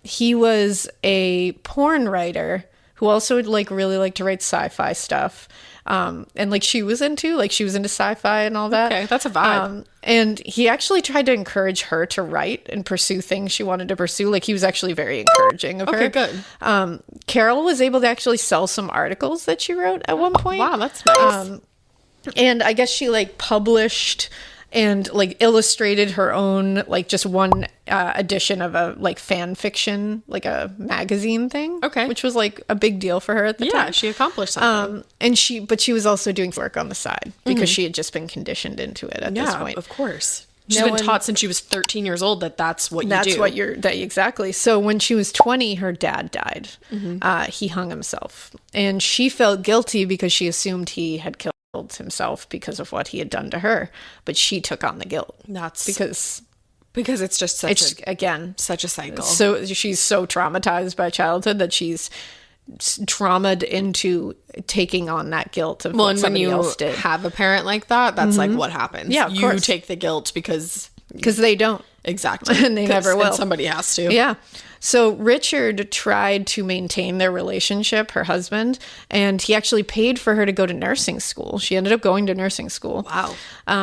He was a porn writer who also would like really like to write sci-fi stuff. And like she was into sci-fi and all that. Okay, that's a vibe. And he actually tried to encourage her to write and pursue things she wanted to pursue. Like, he was actually very encouraging of her. Okay, good. Carol was able to actually sell some articles that she wrote at one point. Wow, that's nice. And I guess she like published and like illustrated her own like just one edition of a like fan fiction, like a magazine thing. Okay. Which was like a big deal for her at the time. Yeah, she accomplished something. And she was also doing work on the side because she had just been conditioned into it at this point. Of course. She's been taught since she was 13 years old that's what you do. That's what exactly. So when she was 20, her dad died. He hung himself. And she felt guilty because she assumed he had killed himself because of what he had done to her, but she took on the guilt. That's because it's just such a cycle. So she's so traumatized by childhood that she's traumatized into taking on that guilt of what somebody else did. Have a parent like that, that's like what happens. Yeah, of course. Take the guilt because they don't. Exactly. And they never will. Somebody has to. Yeah. So Richard tried to maintain their relationship, her husband, and he actually paid for her to go to nursing school. She ended up going to nursing school. Wow.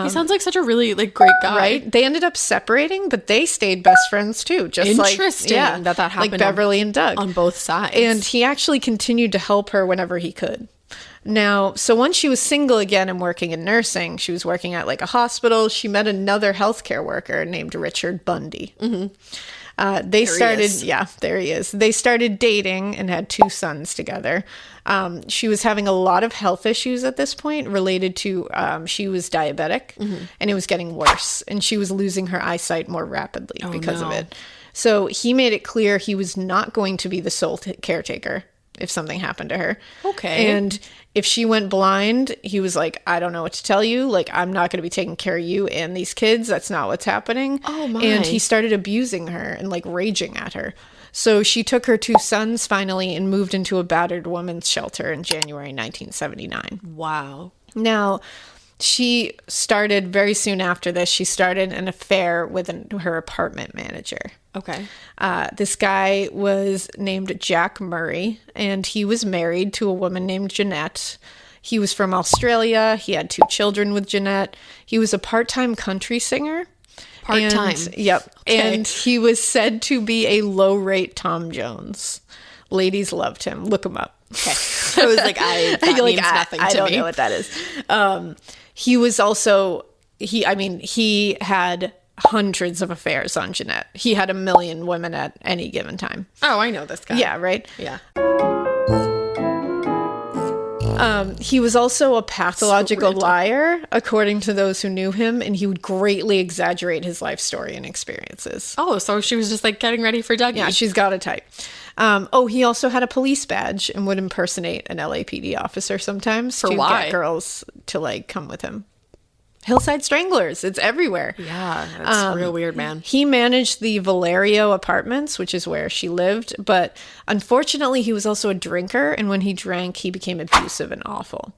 He sounds like such a really like great guy. Right? They ended up separating, but they stayed best friends too. Just interesting that happened. Like Beverly and Doug. On both sides. And he actually continued to help her whenever he could. Now, so once she was single again and working in nursing, she was working at like a hospital. She met another healthcare worker named Richard Bundy. They started dating and had 2 sons together. She was having a lot of health issues at this point related to, she was diabetic and it was getting worse and she was losing her eyesight more rapidly because of it. So he made it clear he was not going to be the sole caretaker if something happened to her. Okay. And if she went blind, he was like, I don't know what to tell you. Like, I'm not going to be taking care of you and these kids. That's not what's happening. Oh, my. And he started abusing her and like raging at her. So she took her 2 sons finally and moved into a battered women's shelter in January 1979. Wow. Now, she started very soon after this, she started an affair with her apartment manager. Okay. This guy was named Jack Murray, and he was married to a woman named Jeanette. He was from Australia. He had 2 children with Jeanette. He was a part-time country singer. Part-time? Yep. Okay. And he was said to be a low-rate Tom Jones. Ladies loved him. Look him up. Okay. I was like, that means nothing to me. I don't know what that is. He was also, he had hundreds of affairs on Jeanette. He had 1 million women at any given time. Oh, I know this guy. Yeah, right? Yeah. He was also a pathological liar, according to those who knew him, and he would greatly exaggerate his life story and experiences. Oh, so she was just like getting ready for Dougie. Yeah, she's got a type. He also had a police badge and would impersonate an LAPD officer sometimes to get girls to like come with him. Hillside Stranglers. It's everywhere. Yeah, that's real weird, man. He managed the Valerio apartments, which is where she lived. But unfortunately, he was also a drinker. And when he drank, he became abusive and awful.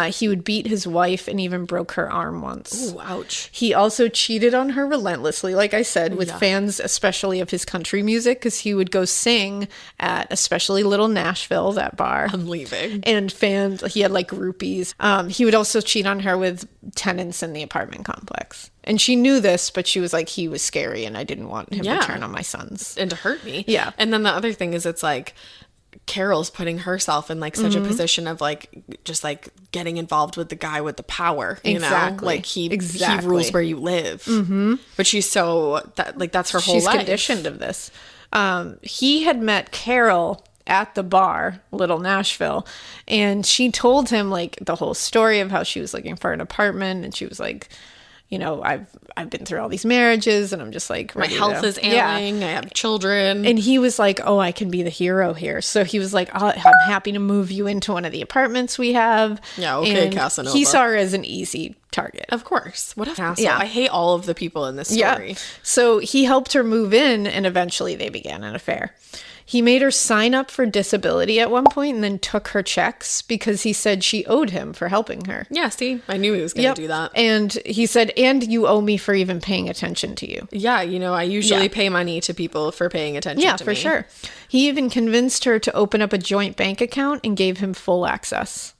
He would beat his wife and even broke her arm once. Ooh, ouch. He also cheated on her relentlessly, like I said, with fans, especially of his country music, because he would go sing at especially Little Nashville, that bar. I'm leaving. And fans, he had like groupies. He would also cheat on her with tenants in the apartment complex. And she knew this, but she was like, he was scary and I didn't want him to turn on my sons. And to hurt me. Yeah. And then the other thing is, it's like, Carol's putting herself in like such a position of like just like getting involved with the guy with the power, you know, like he rules where you live. But she's that's her whole life. She's conditioned of this. He had met Carol at the bar, Little Nashville, and she told him like the whole story of how she was looking for an apartment, and she was like, you know, I've been through all these marriages and I'm just like, my health is ailing. I have children. And he was like, oh, I can be the hero here. So he was like, I'm happy to move you into one of the apartments we have. Yeah, okay, and Casanova. he saw her as an easy target. Of course. What a hassle. Yeah. I hate all of the people in this story. Yeah. So he helped her move in and eventually they began an affair. He made her sign up for disability at one point and then took her checks because he said she owed him for helping her. Yeah, see, I knew he was going to do that. And he said, and you owe me for even paying attention to you. Yeah, you know, I usually pay money to people for paying attention to me. Yeah, for sure. He even convinced her to open up a joint bank account and gave him full access.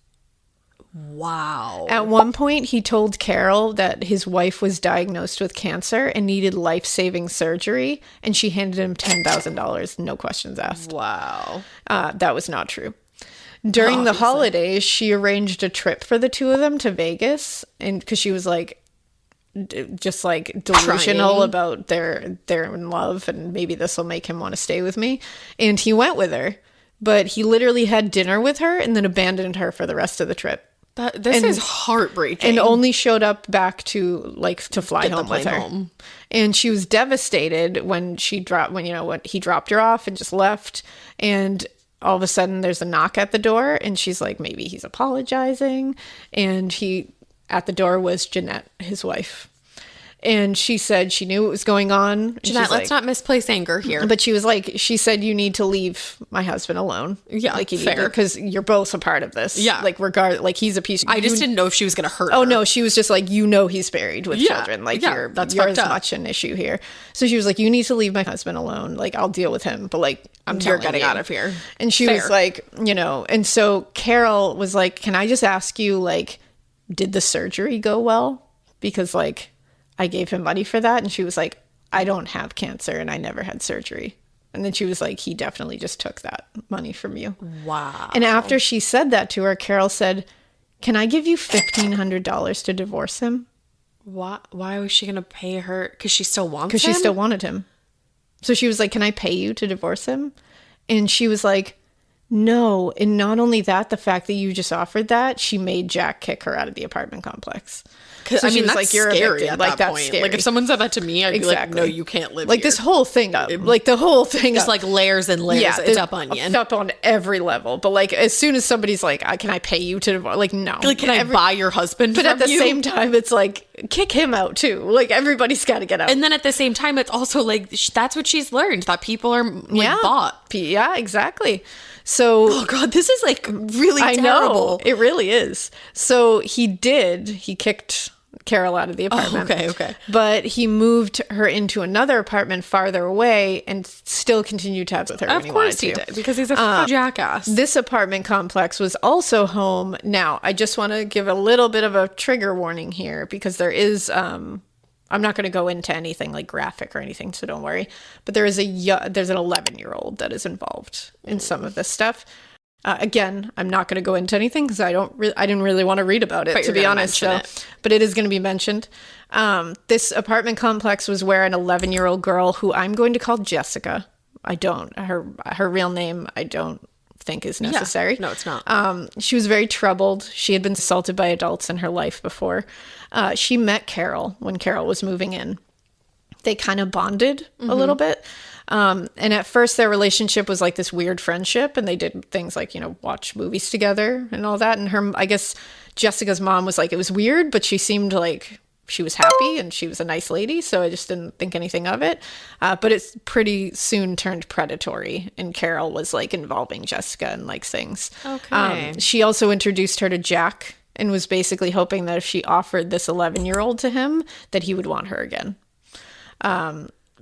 Wow. At one point, he told Carol that his wife was diagnosed with cancer and needed life-saving surgery, and she handed him $10,000, no questions asked. Wow. That was not true. During the holidays, she arranged a trip for the two of them to Vegas, and because she was like, just like delusional about they're in love, and maybe this will make him want to stay with me. And he went with her, but he literally had dinner with her and then abandoned her for the rest of the trip. This is heartbreaking. And only showed up back to fly home with her. And she was devastated when he dropped her off and just left. And all of a sudden there's a knock at the door and she's like, maybe he's apologizing. And at the door was Jeanette, his wife. And she said she knew what was going on. Jeanette, let's not misplace anger here. But she said, you need to leave my husband alone. Yeah, like fair. Because you're both a part of this. Yeah. Like he's a piece. I just didn't know if she was going to hurt her. Oh, no, she was just like, he's married with children. Like, you're as much an issue here. So she was like, you need to leave my husband alone. Like, I'll deal with him. But like, you're getting out of here. And she was like, and so Carol was like, can I just ask you, like, did the surgery go well? Because like, I gave him money for that. And she was like, I don't have cancer and I never had surgery. And then she was like, he definitely just took that money from you. Wow. And after she said that to her, Carol said, can I give you $1,500 to divorce him? Why was she going to pay her? Because she still wants him? Because she still wanted him. So she was like, can I pay you to divorce him? And she was like, no. And not only that, the fact that you just offered that, she made Jack kick her out of the apartment complex. So that's like, you're scary at that point. Scary. Like if someone said that to me, I'd be like, no, you can't live like here. This whole thing up. Like the whole thing just like layers and layers. Yeah, it's up onion. It's up on every level. But like as soon as somebody's like, can I pay you to divorce? Like, no. Like, can I buy your husband But from at the you? same time, it's like, kick him out too. Like everybody's got to get out. And then at the same time, it's also like, that's what she's learned. That people are like bought. Yeah, exactly. So, oh God, this is like really terrible. I know, it really is. So he kicked Carol out of the apartment. Oh, okay. But he moved her into another apartment farther away and still continued to have with her. Of course he did, because he's a jackass. This apartment complex was also home. Now, I just want to give a little bit of a trigger warning here because there is, I'm not going to go into anything like graphic or anything, so don't worry. But there's an 11-year-old that is involved in some of this stuff. Again, I'm not going to go into anything because I didn't really want to read about it, to be honest. But it is going to be mentioned. This apartment complex was where an 11-year-old girl, who I'm going to call Jessica, her real name, I don't think is necessary. No, it's not. She was very troubled. She had been assaulted by adults in her life before. She met Carol when Carol was moving in. They kind of bonded a little bit. And at first their relationship was like this weird friendship, and they did things like, watch movies together and all that. And I guess Jessica's mom was like, it was weird, but she seemed like she was happy and she was a nice lady. So I just didn't think anything of it. But it's pretty soon turned predatory, and Carol was like involving Jessica and like things. Okay. She also introduced her to Jack and was basically hoping that if she offered this 11-year-old to him, that he would want her again.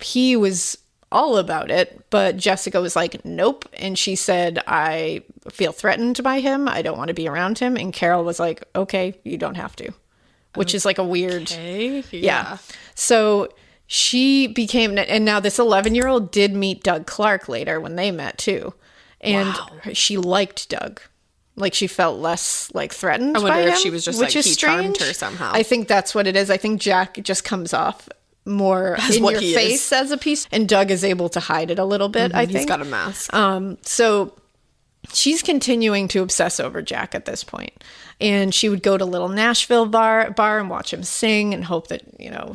He was all about it, but Jessica was like, nope. And she said, I feel threatened by him. I don't want to be around him. And Carol was like, okay, you don't have to, which is like a weird. Yeah. So she became, and now this 11-year-old did meet Doug Clark later when they met too. And she liked Doug. Like, she felt less like threatened by him. I wonder if she was just like, he charmed her somehow. I think that's what it is. I think Jack just comes off more in your face as a piece, and Doug is able to hide it a little bit. I think he's got a mask. So she's continuing to obsess over Jack at this point, and she would go to little Nashville bar and watch him sing and hope that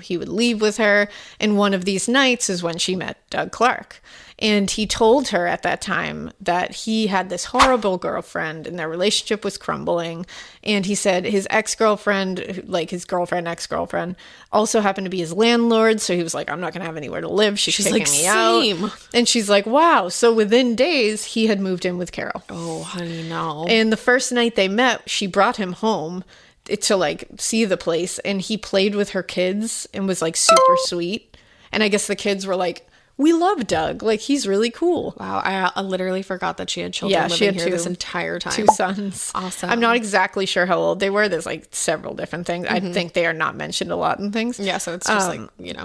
he would leave with her. And one of these nights is when she met Doug Clark. And he told her at that time that he had this horrible girlfriend and their relationship was crumbling. And he said his ex-girlfriend, like his girlfriend, ex-girlfriend, also happened to be his landlord. So he was like, I'm not going to have anywhere to live. She's kicking like, me out. And she's like, wow. So within days, he had moved in with Carol. Oh, honey, no. And the first night they met, she brought him home to like see the place. And he played with her kids and was like super sweet. And I guess the kids were like, we love Doug. Like, he's really cool. Wow. I literally forgot that she had children living here this entire time. 2 sons. Awesome. I'm not exactly sure how old they were. There's like several different things. I think they are not mentioned a lot in things. Yeah, so it's just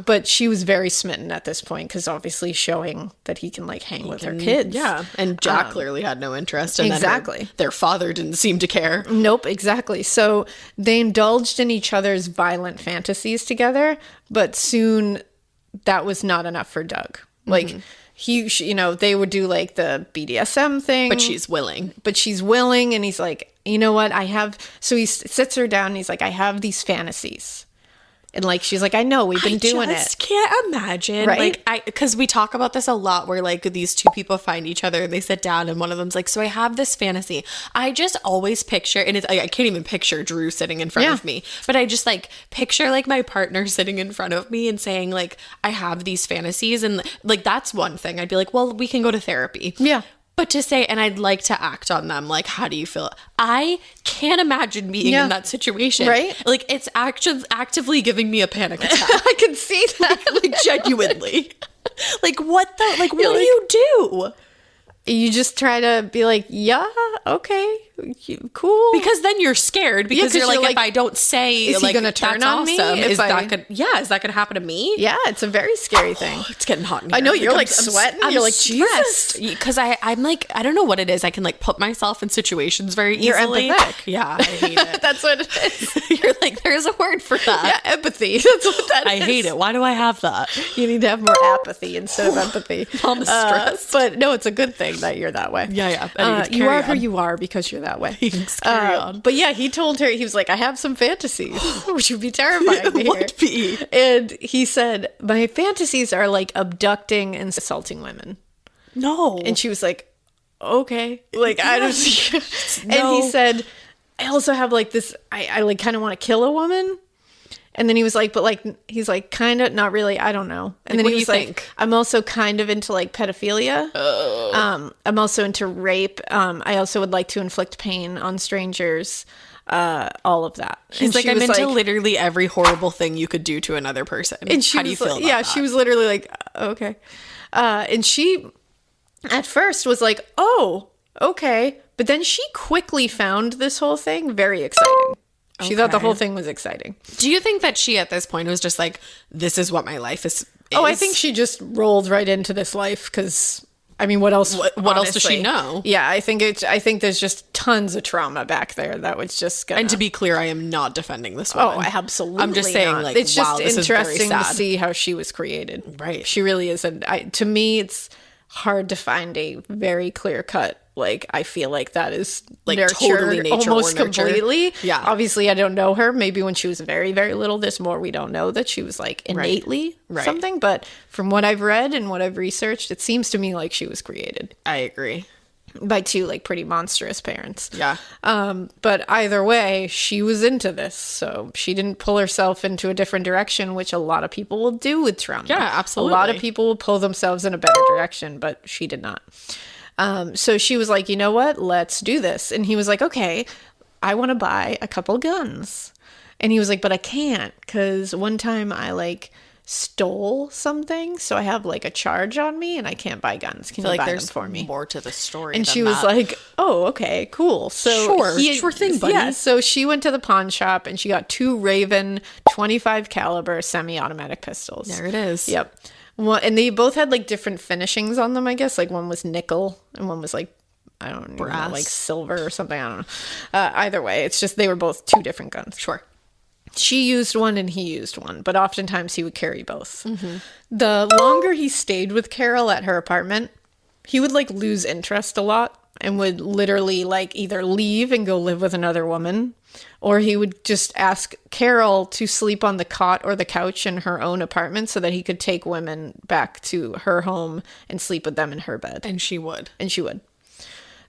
But she was very smitten at this point because obviously showing that he can like hang with her kids. Yeah. And Jack clearly had no interest. And exactly. Their father didn't seem to care. Nope, exactly. So they indulged in each other's violent fantasies together, but soon that was not enough for Doug. Like, they would do like the BDSM thing. But she's willing. And he's like, you know what? So he sits her down and he's like, I have these fantasies. And like, she's like, I know, we've been doing it. I just can't imagine. Right? Like, because we talk about this a lot where like these two people find each other and they sit down and one of them's like, so I have this fantasy. I just always picture, and I can't even picture Drew sitting in front of me, but I just like picture like my partner sitting in front of me and saying like, I have these fantasies. And like, that's one thing. I'd be like, well, we can go to therapy. Yeah. But to say, and I'd like to act on them, like, how do you feel? I can't imagine being in that situation. Right? Like, it's actively giving me a panic attack. I can see that. Like, genuinely. Like, what do you do? You just try to be like, yeah, okay, cool. Because then you're scared because you're like, if I don't say, is he gonna turn on me? Is that gonna happen to me? Yeah, it's a very scary thing. It's getting hot in here. I know you're like sweating. You're like, Jesus. Because I'm like, I don't know what it is. I can like put myself in situations very easily. You're empathetic. Yeah, I hate it. That's what it is. You're like, there's a word for that. Yeah, empathy. That's what that is. I hate it. Why do I have that? You need to have more apathy instead of empathy. I'm stressed. But no, it's a good thing that you're that way. Yeah. You are who you are because you're that way. Carry on. But yeah, he told her, he was like, I have some fantasies, which would be terrifying to hear. Would be. And he said, my fantasies are like abducting and assaulting women. No. And she was like, okay. Like, I don't see. And he said, I also have like this, I like kind of want to kill a woman. And then he was like, but like, he's like, kind of, not really, I don't know. And then he was like, I'm also kind of into like pedophilia. I'm also into rape. I also would like to inflict pain on strangers. All of that. He's like, I'm into literally every horrible thing you could do to another person. And how do you feel about that? She was literally like, okay. And she at first was like, oh, okay. But then she quickly found this whole thing very exciting. She thought the whole thing was exciting. Do you think that she, at this point, was just like, this is what my life is? Oh, I think she just rolled right into this life because I mean, what else? What else does she know? Yeah, I think there's just tons of trauma back there that was just gonna... And to be clear, I am not defending this woman. Oh, absolutely. I'm just saying, like, it's just wow, this interesting is very to sad. see how she was created. Right. She really is. To me, it's hard to find a very clear cut. Like, I feel like that is like nurtured totally nature almost or nurture. completely. Yeah. Obviously, I don't know her. Maybe when she was very, very little, there's more we don't know that she was like innately something. But from what I've read and what I've researched, it seems to me like she was created. I agree. By two like pretty monstrous parents. Yeah. But either way, she was into this. So she didn't pull herself into a different direction, which a lot of people will do with trauma. Yeah, absolutely. A lot of people will pull themselves in a better direction, but she did not. So she was like, you know what? Let's do this. And he was like, okay, I want to buy a couple guns. And he was like, but I can't because one time I like stole something. So I have like a charge on me and I can't buy guns. Can you buy them for me? More to the story. And she was like, oh, okay, cool. So sure thing, buddy. Yeah, so she went to the pawn shop and she got 2 Raven 25 caliber semi-automatic pistols. There it is. Yep. Well, and they both had like different finishings on them, I guess. Like one was nickel and one was like, I don't know, like silver or something. I don't know. Either way, it's just they were both 2 different guns. Sure. She used one and he used one, but oftentimes he would carry both. Mm-hmm. The longer he stayed with Carol at her apartment, he would like lose interest a lot and would literally like either leave and go live with another woman, or he would just ask Carol to sleep on the cot or the couch in her own apartment so that he could take women back to her home and sleep with them in her bed. And she would.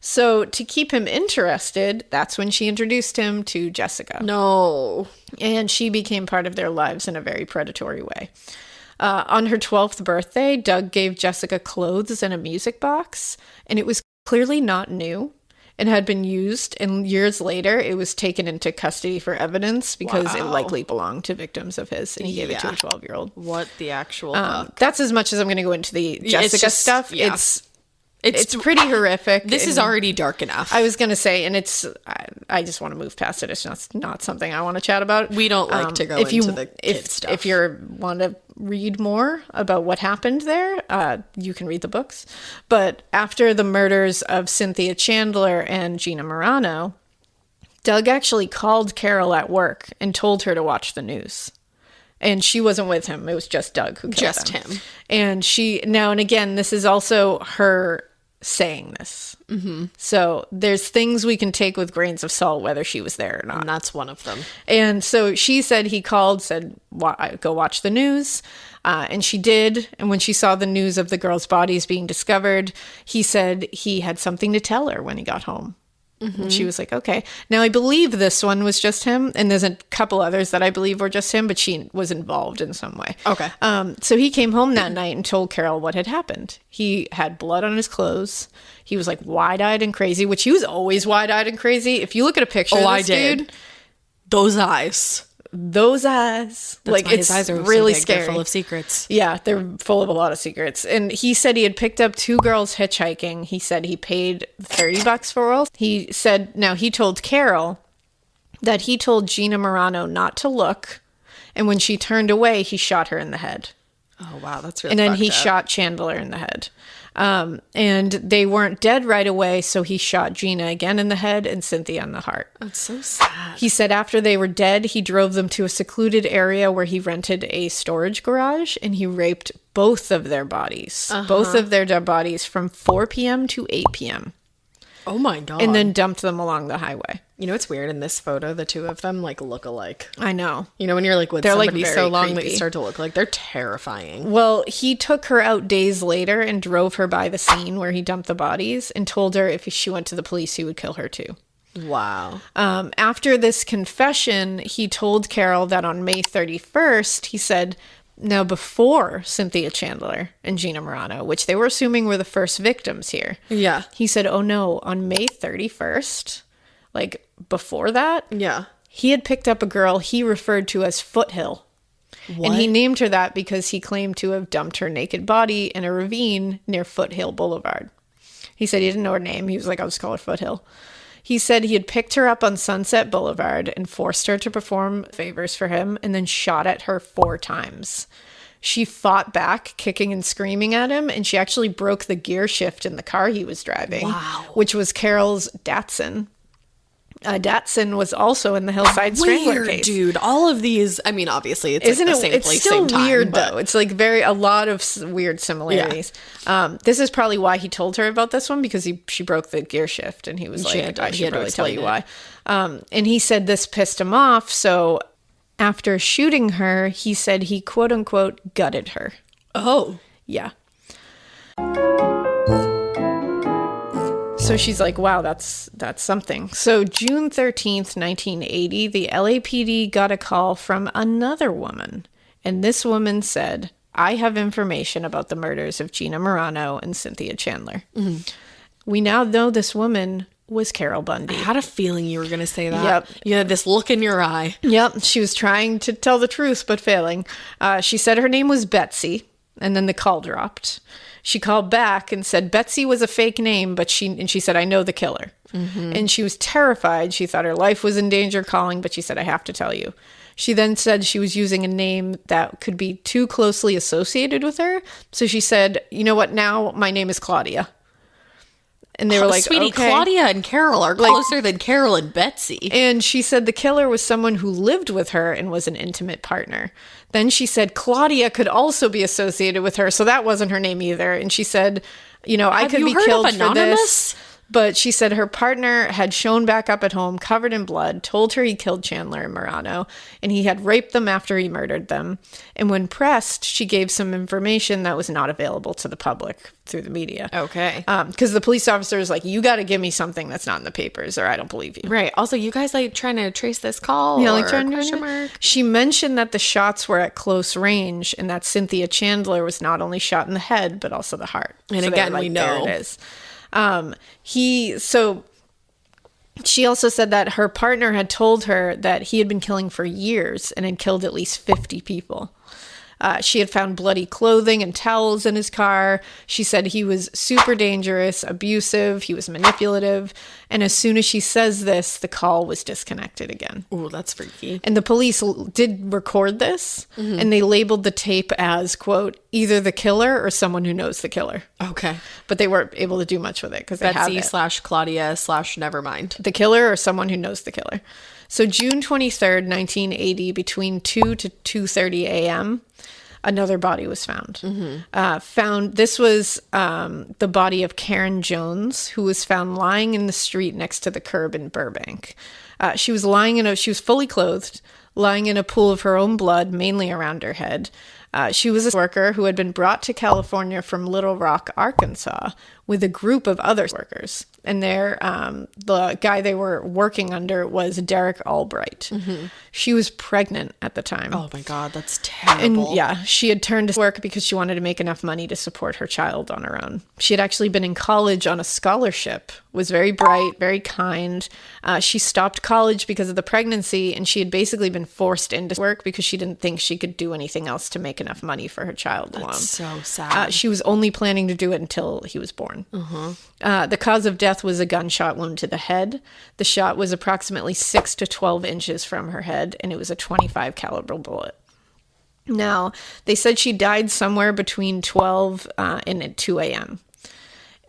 So to keep him interested, that's when she introduced him to Jessica. No. And she became part of their lives in a very predatory way. On her 12th birthday, Doug gave Jessica clothes and a music box, and it was clearly not new and had been used, and years later it was taken into custody for evidence because it likely belonged to victims of his, and he gave it to a 12-year-old. What the actual fuck? That's as much as I'm going to go into the Jessica stuff. Yeah. It's pretty horrific. This is already dark enough. I was going to say, and I just want to move past it. It's not something I want to chat about. We don't like to go into the kid stuff. If you want to read more about what happened there, you can read the books. But after the murders of Cynthia Chandler and Gina Morano, Doug actually called Carol at work and told her to watch the news. And she wasn't with him. It was just Doug who killed him. And now and again, this is also her saying this. Mm-hmm. So there's things we can take with grains of salt, whether she was there or not. And that's one of them. And so she said he called, said, go watch the news. And she did. And when she saw the news of the girls' bodies being discovered, he said he had something to tell her when he got home. Mm-hmm. And she was like, okay. Now, I believe this one was just him, and there's a couple others that I believe were just him, but she was involved in some way. Okay. So he came home that night and told Carol what had happened. He had blood on his clothes. He was like wide-eyed and crazy, which he was always wide-eyed and crazy. If you look at a picture of this dude, those eyes. That's like his eyes are really so big. scary. They're full of secrets. Yeah, they're full of a lot of secrets. And he said he had picked up 2 girls hitchhiking. He said he paid $30 for all. He said, now he told Carol that he told Gina Morano not to look, and when she turned away, he shot her in the head. Oh wow, that's really. And then fucked he up. shot Chandler in the head. And they weren't dead right away, so he shot Gina again in the head and Cynthia in the heart. That's so sad. He said after they were dead, he drove them to a secluded area where he rented a storage garage, and he raped both of their bodies, both of their dead bodies, from 4 p.m. to 8 p.m. Oh my God. And then dumped them along the highway. You know what's weird? In this photo, the 2 of them like look alike. I know. You know when you're like with They're, somebody like, so very long that creepy. you start to look like they're terrifying. Well, he took her out days later and drove her by the scene where he dumped the bodies and told her if she went to the police, he would kill her too. Wow. After this confession, he told Carol that on May 31st, he said, now before Cynthia Chandler and Gina Morano, which they were assuming were the first victims here. Yeah. He said, oh no, on May 31st, like before that, Yeah. he had picked up a girl he referred to as Foothill. What? And he named her that because he claimed to have dumped her naked body in a ravine near Foothill Boulevard. He said he didn't know her name. He was like, I'll just call her Foothill. He said he had picked her up on Sunset Boulevard and forced her to perform favors for him and then shot at her 4 times. She fought back, kicking and screaming at him, and she actually broke the gear shift in the car he was driving, which was Carol's Datsun. Datsun was also in the Hillside Strangler case. Dude. All of these, I mean, obviously, it's Isn't like it, the same it's place, still same time. Weird, though. It's like a lot of weird similarities. Yeah. This is probably why he told her about this one, because she broke the gear shift, and he was like, I should really tell you why. And he said this pissed him off, so after shooting her, he said he quote-unquote gutted her. Oh. Yeah. So she's like, wow, that's something. So June 13th, 1980, the LAPD got a call from another woman. And this woman said, I have information about the murders of Gina Morano and Cynthia Chandler. Mm-hmm. We now know this woman was Carol Bundy. I had a feeling you were going to say that. Yep. You had this look in your eye. Yep. She was trying to tell the truth, but failing. She said her name was Betsy, and then the call dropped. She called back and said Betsy was a fake name, but she said, I know the killer. Mm-hmm. And she was terrified. She thought her life was in danger calling, but she said, I have to tell you. She then said she was using a name that could be too closely associated with her. So she said, you know what, now my name is Claudia. And they were like, sweetie, okay. Claudia and Carol are closer than Carol and Betsy. And she said the killer was someone who lived with her and was an intimate partner. Then she said Claudia could also be associated with her, so that wasn't her name either. And she said, you know, I could be killed for this. But she said her partner had shown back up at home covered in blood, told her he killed Chandler and Morano, and he had raped them after he murdered them. And when pressed, she gave some information that was not available to the public through the media. Okay. Because the police officer was like, you got to give me something that's not in the papers or I don't believe you. Right. Also, you guys like trying to trace this call? Yeah, like trying to. She mentioned that the shots were at close range and that Cynthia Chandler was not only shot in the head, but also the heart. And so again, we know. There it is. She also said that her partner had told her that he had been killing for years and had killed at least 50 people. She had found bloody clothing and towels in his car. She said he was super dangerous, abusive, he was manipulative. And as soon as she says this, the call was disconnected again. Ooh, that's freaky. And the police did record this, and they labeled the tape as, quote, either the killer or someone who knows the killer. Okay. But they weren't able to do much with it because they had it. Betsy/Claudia/ nevermind. The killer or someone who knows the killer. So June 23rd, 1980, between 2 to 2:30 a.m., another body was found. This was the body of Karen Jones, who was found lying in the street next to the curb in Burbank. She was fully clothed, lying in a pool of her own blood, mainly around her head. She was a worker who had been brought to California from Little Rock, Arkansas, with a group of other workers. And the guy they were working under was Derek Albright. Mm-hmm. She was pregnant at the time. Oh my God, that's terrible. And yeah, she had turned to work because she wanted to make enough money to support her child on her own. She had actually been in college on a scholarship, was very bright, very kind. She stopped college because of the pregnancy, and she had basically been forced into work because she didn't think she could do anything else to make enough money for her child alone. That's so sad. She was only planning to do it until he was born. The cause of death was a gunshot wound to the head. The shot was approximately 6 to 12 inches from her head, and it was a .25 caliber bullet. Now, they said she died somewhere between 12 and 2 a.m.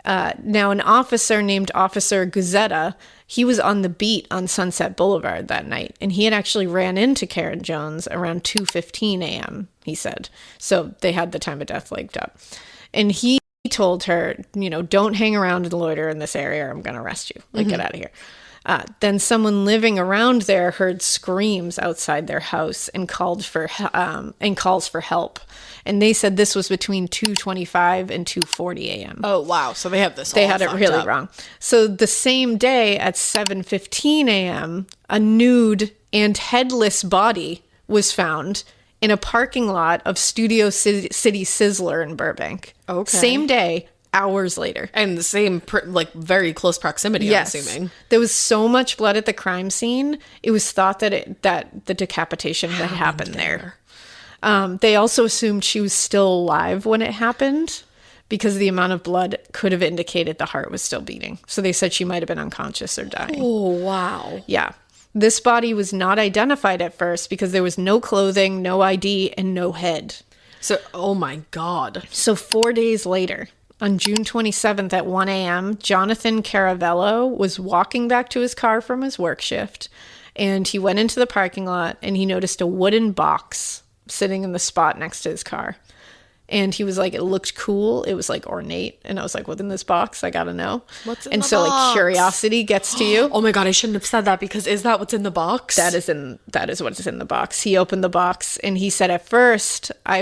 Now, an officer named Officer Guzetta, he was on the beat on Sunset Boulevard that night, and he had actually ran into Karen Jones around 2:15 a.m., he said. So they had the time of death linked up. And he told her, don't hang around and loiter in this area or I'm going to arrest you. Get out of here. Then someone living around there heard screams outside their house and calls for help. And they said this was between 2:25 and 2:40 a.m. Oh, wow. So they have this They had it really wrong. So the same day at 7:15 a.m., a nude and headless body was found in a parking lot of Studio City Sizzler in Burbank. Okay. Same day, hours later. And the same, very close proximity, yes. I'm assuming. There was so much blood at the crime scene, it was thought that the decapitation had happened there. They also assumed she was still alive when it happened because the amount of blood could have indicated the heart was still beating. So they said she might have been unconscious or dying. Oh, wow. Yeah. This body was not identified at first because there was no clothing, no ID, and no head. So, oh my God. So 4 days later, on June 27th at 1 a.m., Jonathan Caravello was walking back to his car from his work shift, and he went into the parking lot and he noticed a wooden box sitting in the spot next to his car. And he was like, it looked cool. It was like ornate. And I was like, what's in this box? I gotta know. What's in the box? Like curiosity gets to you. Oh my God, I shouldn't have said that, because is that what's in the box? That is what's in the box. He opened the box and he said, at first I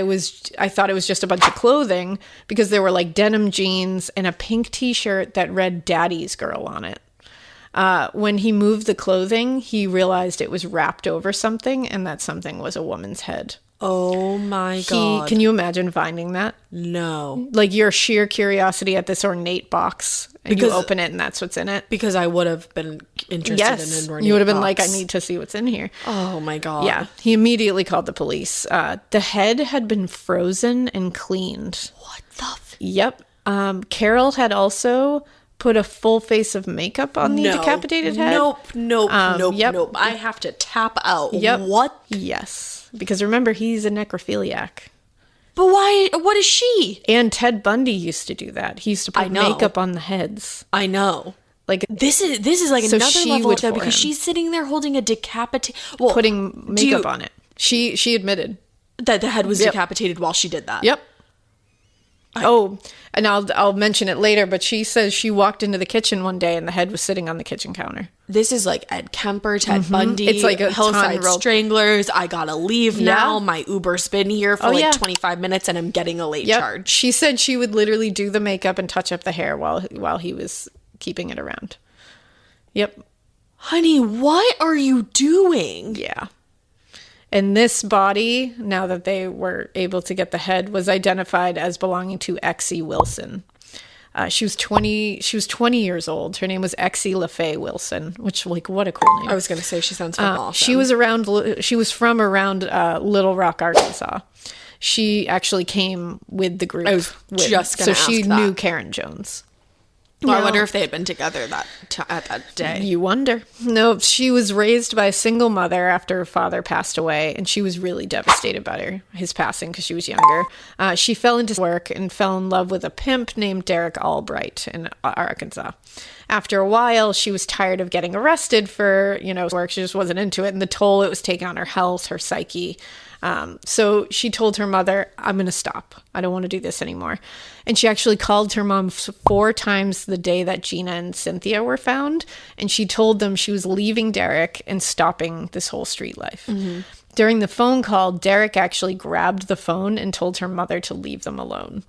thought it was just a bunch of clothing, because there were like denim jeans and a pink t-shirt that read Daddy's Girl on it. When he moved the clothing, he realized it was wrapped over something, and that something was a woman's head. Oh my God. Can you imagine finding that? No. Like your sheer curiosity at this ornate box, and you open it and that's what's in it? Because I would have been interested in an ornate you would have been box. like, I need to see what's in here. Oh my God. Yeah. He immediately called the police. The head had been frozen and cleaned. What the Yep. Carol had also put a full face of makeup on the decapitated head. Nope. I have to tap out. Yep. What? Yes. Because remember, he's a necrophiliac. But why? What is she? And Ted Bundy used to do that. He used to put makeup on the heads. I know. Like this is like so another level of that, because him. She's sitting there holding a decapitated, putting makeup on it. She admitted that the head was decapitated while she did that. Yep. And I'll mention it later, but she says she walked into the kitchen one day and the head was sitting on the kitchen counter. This is like Ed Kemper, Ted Bundy. It's like a Hillside Stranglers. I gotta leave now. My Uber's been here for 25 minutes and I'm getting a late charge. She said she would literally do the makeup and touch up the hair while he was keeping it around. Yep. Honey, what are you doing? Yeah. And this body, now that they were able to get the head, was identified as belonging to Exie Wilson. She was 20 years old. Her name was Exie LaFay Wilson, which, like, what a cool name. I was going to say, she sounds awesome. She was from around Little Rock, Arkansas. She actually came with the group. I was just going to ask So she that. knew Karen Jones. Well, I wonder if they had been together at that day. You wonder. No, she was raised by a single mother after her father passed away, and she was really devastated by his passing because she was younger. She fell into work and fell in love with a pimp named Derek Albright in Arkansas. After a while, she was tired of getting arrested for, work. She just wasn't into it, and the toll it was taking on her health, her psyche. So she told her mother, I'm going to stop. I don't want to do this anymore. And she actually called her mom 4 times the day that Gina and Cynthia were found. And she told them she was leaving Derek and stopping this whole street life. Mm-hmm. During the phone call, Derek actually grabbed the phone and told her mother to leave them alone.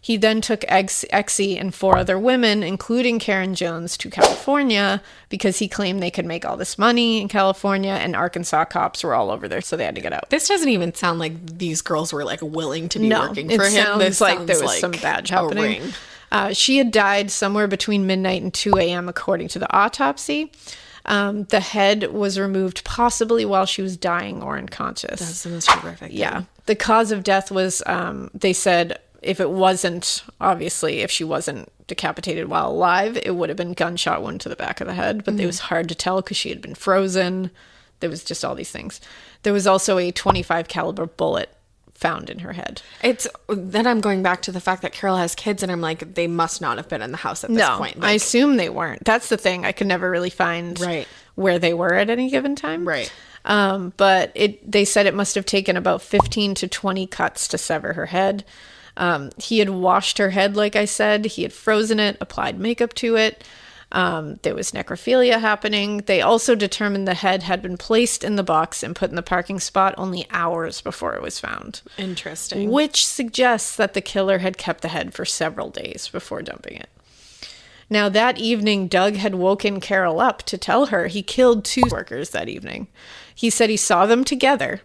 He then took Exie and 4 other women, including Karen Jones, to California because he claimed they could make all this money in California, and Arkansas cops were all over there, so they had to get out. This doesn't even sound like these girls were like willing to be working for him. This sounds like there was some badge happening. She had died somewhere between midnight and 2 a.m. according to the autopsy. The head was removed possibly while she was dying or unconscious. That's the most horrific thing. Yeah. The cause of death was, they said, if she wasn't decapitated while alive, it would have been gunshot wound to the back of the head. But it was hard to tell because she had been frozen. There was just all these things. There was also a .25 caliber bullet found in her head. Then I'm going back to the fact that Carol has kids, and I'm like, they must not have been in the house at this point. I assume they weren't. That's the thing. I could never really find where they were at any given time. Right. But they said it must have taken about 15 to 20 cuts to sever her head. He had washed her head, like I said. He had frozen it, applied makeup to it. There was necrophilia happening. They also determined the head had been placed in the box and put in the parking spot only hours before it was found. Interesting. Which suggests that the killer had kept the head for several days before dumping it. Now, that evening, Doug had woken Carol up to tell her he killed 2 workers that evening. He said he saw them together,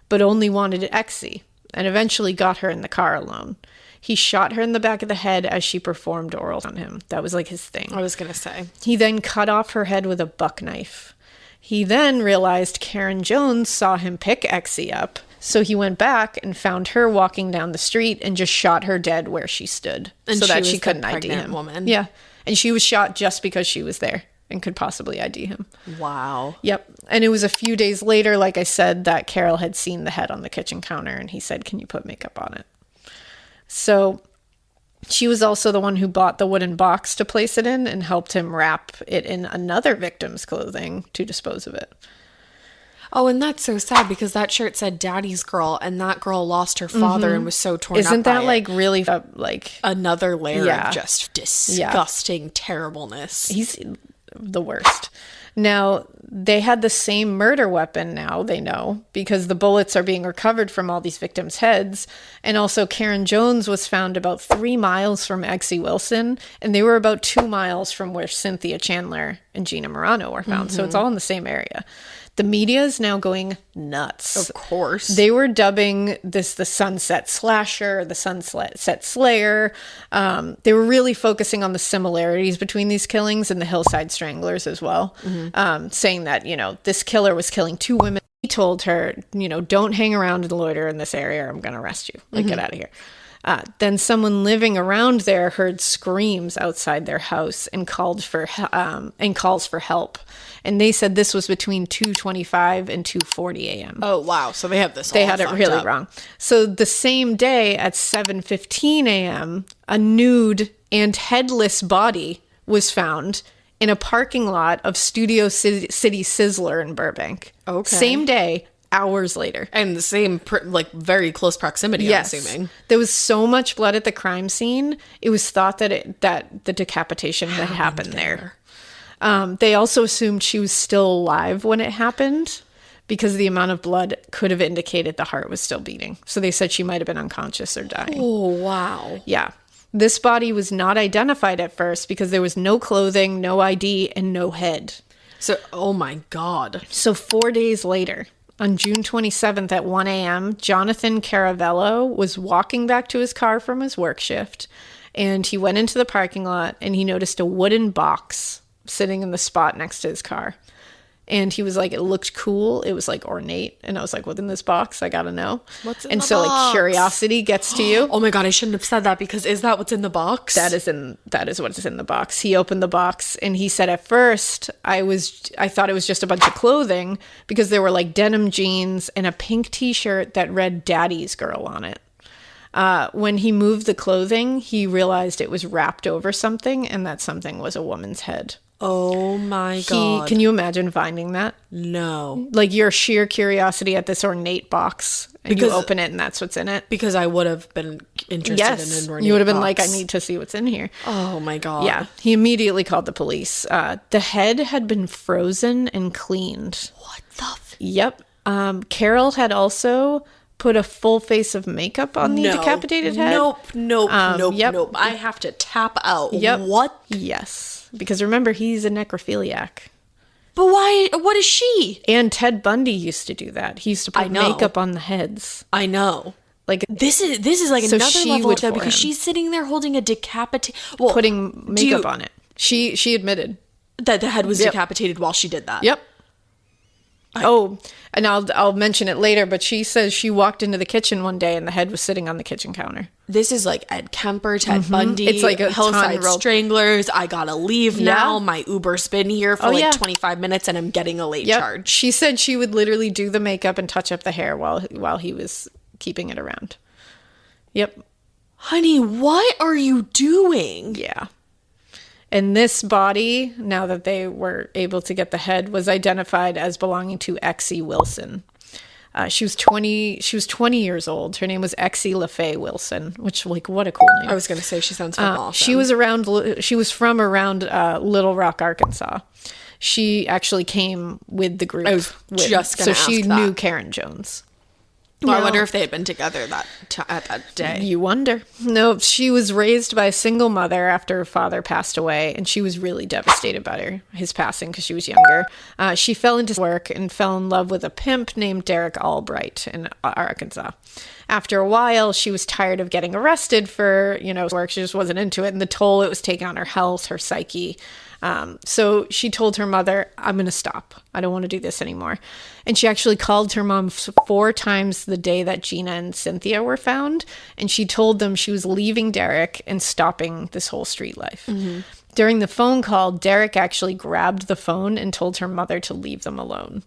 but only wanted Exie, and eventually got her in the car alone. He shot her in the back of the head as she performed oral on him. That was like his thing. I was going to say. He then cut off her head with a buck knife. He then realized Karen Jones saw him pick Exie up, so he went back and found her walking down the street and just shot her dead where she stood, and so that she couldn't ID him. Woman. Yeah, and she was shot just because she was there and could possibly ID him. Wow. Yep. And it was a few days later, like I said, that Carol had seen the head on the kitchen counter, and he said, "Can you put makeup on it?" So she was also the one who bought the wooden box to place it in and helped him wrap it in another victim's clothing to dispose of it. Oh, and that's so sad because that shirt said Daddy's girl, and that girl lost her father and was so torn up by Isn't that it. like really like Another layer of just disgusting terribleness. He's the worst. Now, they had the same murder weapon now, they know, because the bullets are being recovered from all these victims' heads. And also, Karen Jones was found about 3 miles from Exie Wilson, and they were about 2 miles from where Cynthia Chandler and Gina Morano were found. So it's all in the same area. The media is now going nuts. Of course. They were dubbing this the Sunset Slasher, the Sunset Slayer. They were really focusing on the similarities between these killings and the Hillside Stranglers as well, saying that, this killer was killing 2 women. He told her, don't hang around and loiter in this area or I'm going to arrest you. Get out of here. Then someone living around there heard screams outside their house and calls for help. And they said this was between 2:25 and 2:40 a.m. Oh, wow. So they have this They had it really wrong. So the same day at 7:15 a.m., a nude and headless body was found in a parking lot of Studio City Sizzler in Burbank. Okay. Same day, hours later. And the same, very close proximity, Yes. I'm assuming. There was so much blood at the crime scene, it was thought that the decapitation had happened there. They also assumed she was still alive when it happened because the amount of blood could have indicated the heart was still beating. So they said she might have been unconscious or dying. Oh, wow. Yeah. This body was not identified at first because there was no clothing, no ID, and no head. So, oh my God. So 4 days later, on June 27th at 1 a.m., Jonathan Caravello was walking back to his car from his work shift, and he went into the parking lot and he noticed a wooden box sitting in the spot next to his car. And he was like, it looked cool. It was like ornate. And I was like, what's in this box? I gotta know. What's in and the so box? like curiosity gets to you. Oh my God, I shouldn't have said that because is that what's in the box? That is what's in the box. He opened the box and he said, at first I thought it was just a bunch of clothing because there were like denim jeans and a pink t-shirt that read Daddy's Girl on it. When he moved the clothing, he realized it was wrapped over something and that something was a woman's head. Oh my God. Can you imagine finding that? No. Like your sheer curiosity at this ornate box and you open it and that's what's in it? Because I would have been interested in an ornate you would have been box. like, I need to see what's in here. Oh my God. Yeah. He immediately called the police. The head had been frozen and cleaned. What the Yep. Carol had also put a full face of makeup on the decapitated head. Nope. Yep. I have to tap out. Yep. What? Yes. Because remember, he's a necrophiliac. But why? What is she? And Ted Bundy used to do that. He used to put makeup on the heads. I know. Like this is like so another level of that because him. she's sitting there holding a decapitated, putting makeup on it. She admitted that the head was decapitated while she did that. Yep. And I'll mention it later, but she says she walked into the kitchen one day and the head was sitting on the kitchen counter. This is like Ed Kemper, Ted Bundy. It's like a Hillside Stranglers. I gotta leave now. My Uber's been here for 25 minutes and I'm getting a late charge. She said she would literally do the makeup and touch up the hair while he was keeping it around. Yep. Honey, what are you doing? Yeah. And this body, now that they were able to get the head, was identified as belonging to Exie Wilson. She was 20 years old. Her name was Exie LaFay Wilson, which, like, what a cool name. I was going to say she sounds awesome. She was from around Little Rock, Arkansas. She actually came with the group. I was just going to ask So she that. knew Karen Jones. Well, I wonder if they had been together at that day. You wonder. No, she was raised by a single mother after her father passed away, and she was really devastated by his passing because she was younger. She fell into work and fell in love with a pimp named Derek Albright in Arkansas. After a while, she was tired of getting arrested for, work. She just wasn't into it, and the toll it was taking on her health, her psyche. So she told her mother, I'm going to stop. I don't want to do this anymore. And she actually called her mom 4 times the day that Gina and Cynthia were found. And she told them she was leaving Derek and stopping this whole street life. During the phone call, Derek actually grabbed the phone and told her mother to leave them alone.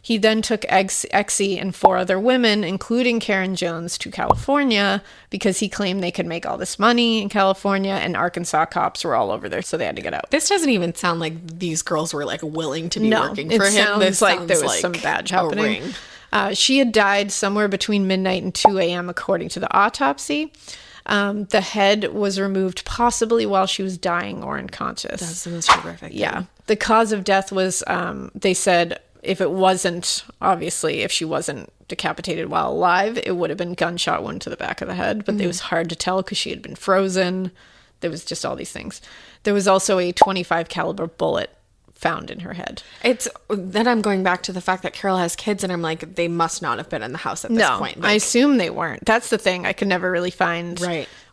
He then took Exie and 4 other women, including Karen Jones, to California because he claimed they could make all this money in California, and Arkansas cops were all over there, so they had to get out. This doesn't even sound like these girls were like willing to be working for him. This sounds like there was some badge happening. She had died somewhere between midnight and 2 a.m. according to the autopsy. The head was removed possibly while she was dying or unconscious. That's the most horrific thing. Yeah. The cause of death was, they said, if she wasn't decapitated while alive, it would have been gunshot wound to the back of the head. But it was hard to tell because she had been frozen. There was just all these things. There was also a .25 caliber bullet found in her head. Then I'm going back to the fact that Carol has kids, and I'm like, they must not have been in the house at this point. I assume they weren't. That's the thing. I could never really find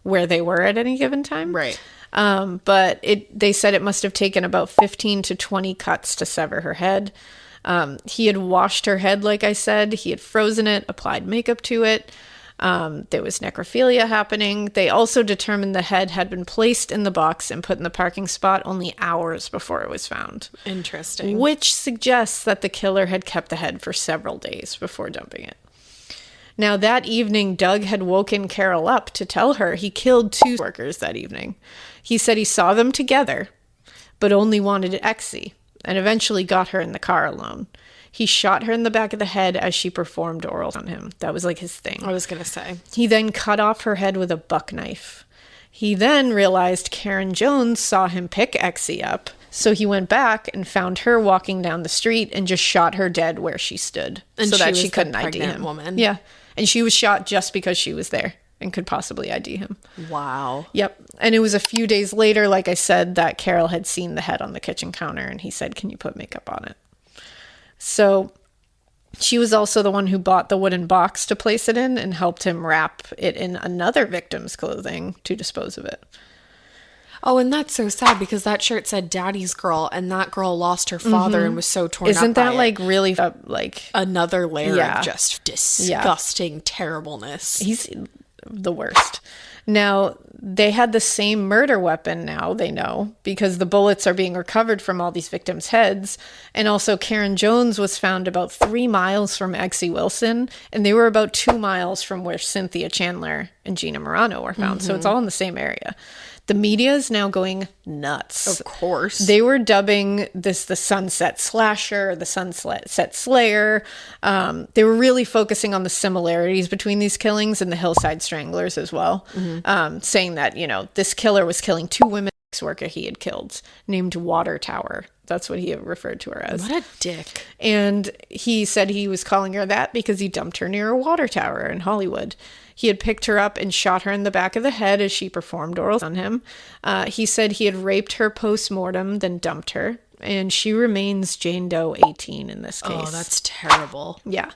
where they were at any given time. Right. But they said it must have taken about 15 to 20 cuts to sever her head. He had washed her head, like I said. He had frozen it, applied makeup to it. There was necrophilia happening. They also determined the head had been placed in the box and put in the parking spot only hours before it was found. Interesting. Which suggests that the killer had kept the head for several days before dumping it. Now, that evening, Doug had woken Carol up to tell her he killed 2 workers that evening. He said he saw them together, but only wanted Exie, and eventually got her in the car alone. He shot her in the back of the head as she performed oral on him. That was like his thing. I was going to say. He then cut off her head with a buck knife. He then realized Karen Jones saw him pick Exie up, so he went back and found her walking down the street and just shot her dead where she stood, so that she couldn't ID him. Woman. Yeah, and she was shot just because she was there and could possibly ID him. Wow. Yep. And it was a few days later, like I said, that Carol had seen the head on the kitchen counter, and he said, "Can you put makeup on it?" So she was also the one who bought the wooden box to place it in and helped him wrap it in another victim's clothing to dispose of it. Oh, and that's so sad because that shirt said Daddy's girl, and that girl lost her father and was so torn up. Isn't that like really like another layer of just disgusting terribleness? He's the worst. Now, they had the same murder weapon now, they know, because the bullets are being recovered from all these victims' heads. And also, Karen Jones was found about 3 miles from Exie Wilson, and they were about 2 miles from where Cynthia Chandler and Gina Morano were found. So it's all in the same area. The media is now going nuts. Of course. They were dubbing this the Sunset Slasher, the Sunset Slayer. They were really focusing on the similarities between these killings and the Hillside Stranglers as well, saying that, this killer was killing 2 women, ex-worker he had killed, named Water Tower. That's what he referred to her as. What a dick. And he said he was calling her that because he dumped her near a water tower in Hollywood. He had picked her up and shot her in the back of the head as she performed oral on him. He said he had raped her post-mortem, then dumped her. And she remains Jane Doe 18 in this case. Oh, that's terrible. Yeah.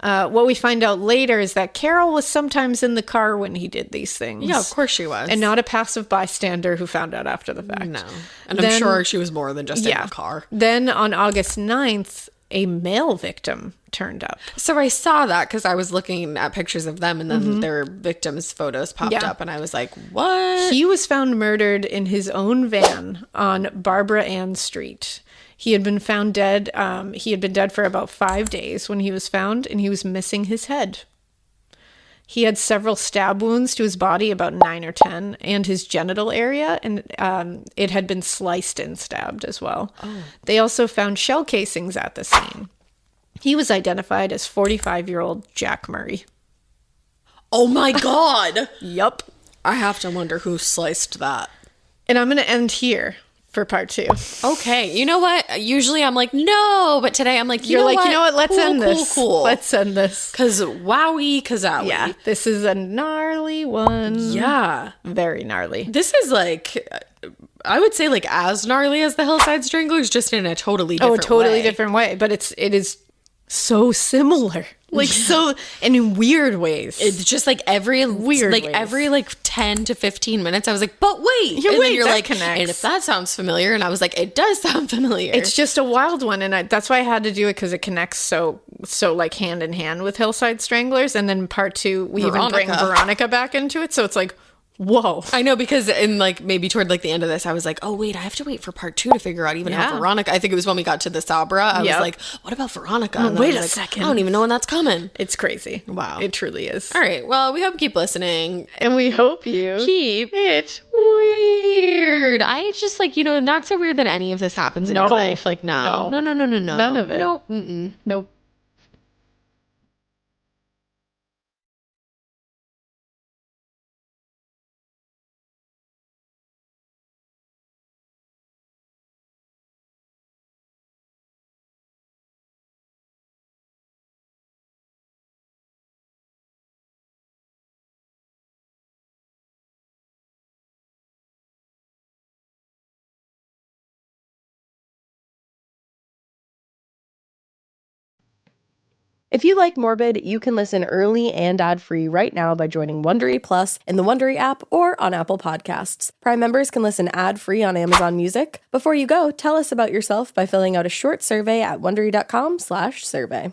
What we find out later is that Carol was sometimes in the car when he did these things. Yeah, of course she was. And not a passive bystander who found out after the fact. No. And then, I'm sure she was more than just in the car. Then on August 9th, a male victim turned up. So I saw that because I was looking at pictures of them, and then their victims' photos popped up, and I was like, what? He was found murdered in his own van on Barbara Ann Street. He had been found dead. He had been dead for about 5 days when he was found, and he was missing his head. He had several stab wounds to his body, about 9 or 10, and his genital area, and it had been sliced and stabbed as well. Oh. They also found shell casings at the scene. He was identified as 45-year-old Jack Murray. Oh my God! Yup. I have to wonder who sliced that. And I'm going to end here for part 2. Okay. You know what? Usually I'm like, no, but today I'm like, you know what? Let's end this. Let's end this. Because wowie kazowie. Yeah. This is a gnarly one. Yeah. Very gnarly. This is like, I would say like as gnarly as the Hillside Stranglers, just in a totally different way. Different way. But it is so similar. Like so, and in weird ways. It's just like every weird ways. Every 10 to 15 minutes I was like, but wait. And then you're like, connects. And if that sounds familiar, and I was like, it does sound familiar. It's just a wild one, and that's why I had to do it, because it connects so like hand in hand with Hillside Stranglers. And then part 2 we even bring Veronica back into it, so it's like, Whoa. I know, because in like maybe toward like the end of this, I was like, oh wait, I have to wait for part 2 to figure out even how Veronica, I think it was when we got to the Sabra, I was like, what about Veronica? And wait a second. I don't even know when that's coming. It's crazy. Wow. It truly is. All right. Well, we hope you keep listening. And we hope you keep it weird. I just like, not so weird that any of this happens in your life. Like, no. No. None of it. Nope. Nope. If you like Morbid, you can listen early and ad-free right now by joining Wondery Plus in the Wondery app or on Apple Podcasts. Prime members can listen ad-free on Amazon Music. Before you go, tell us about yourself by filling out a short survey at Wondery.com/survey.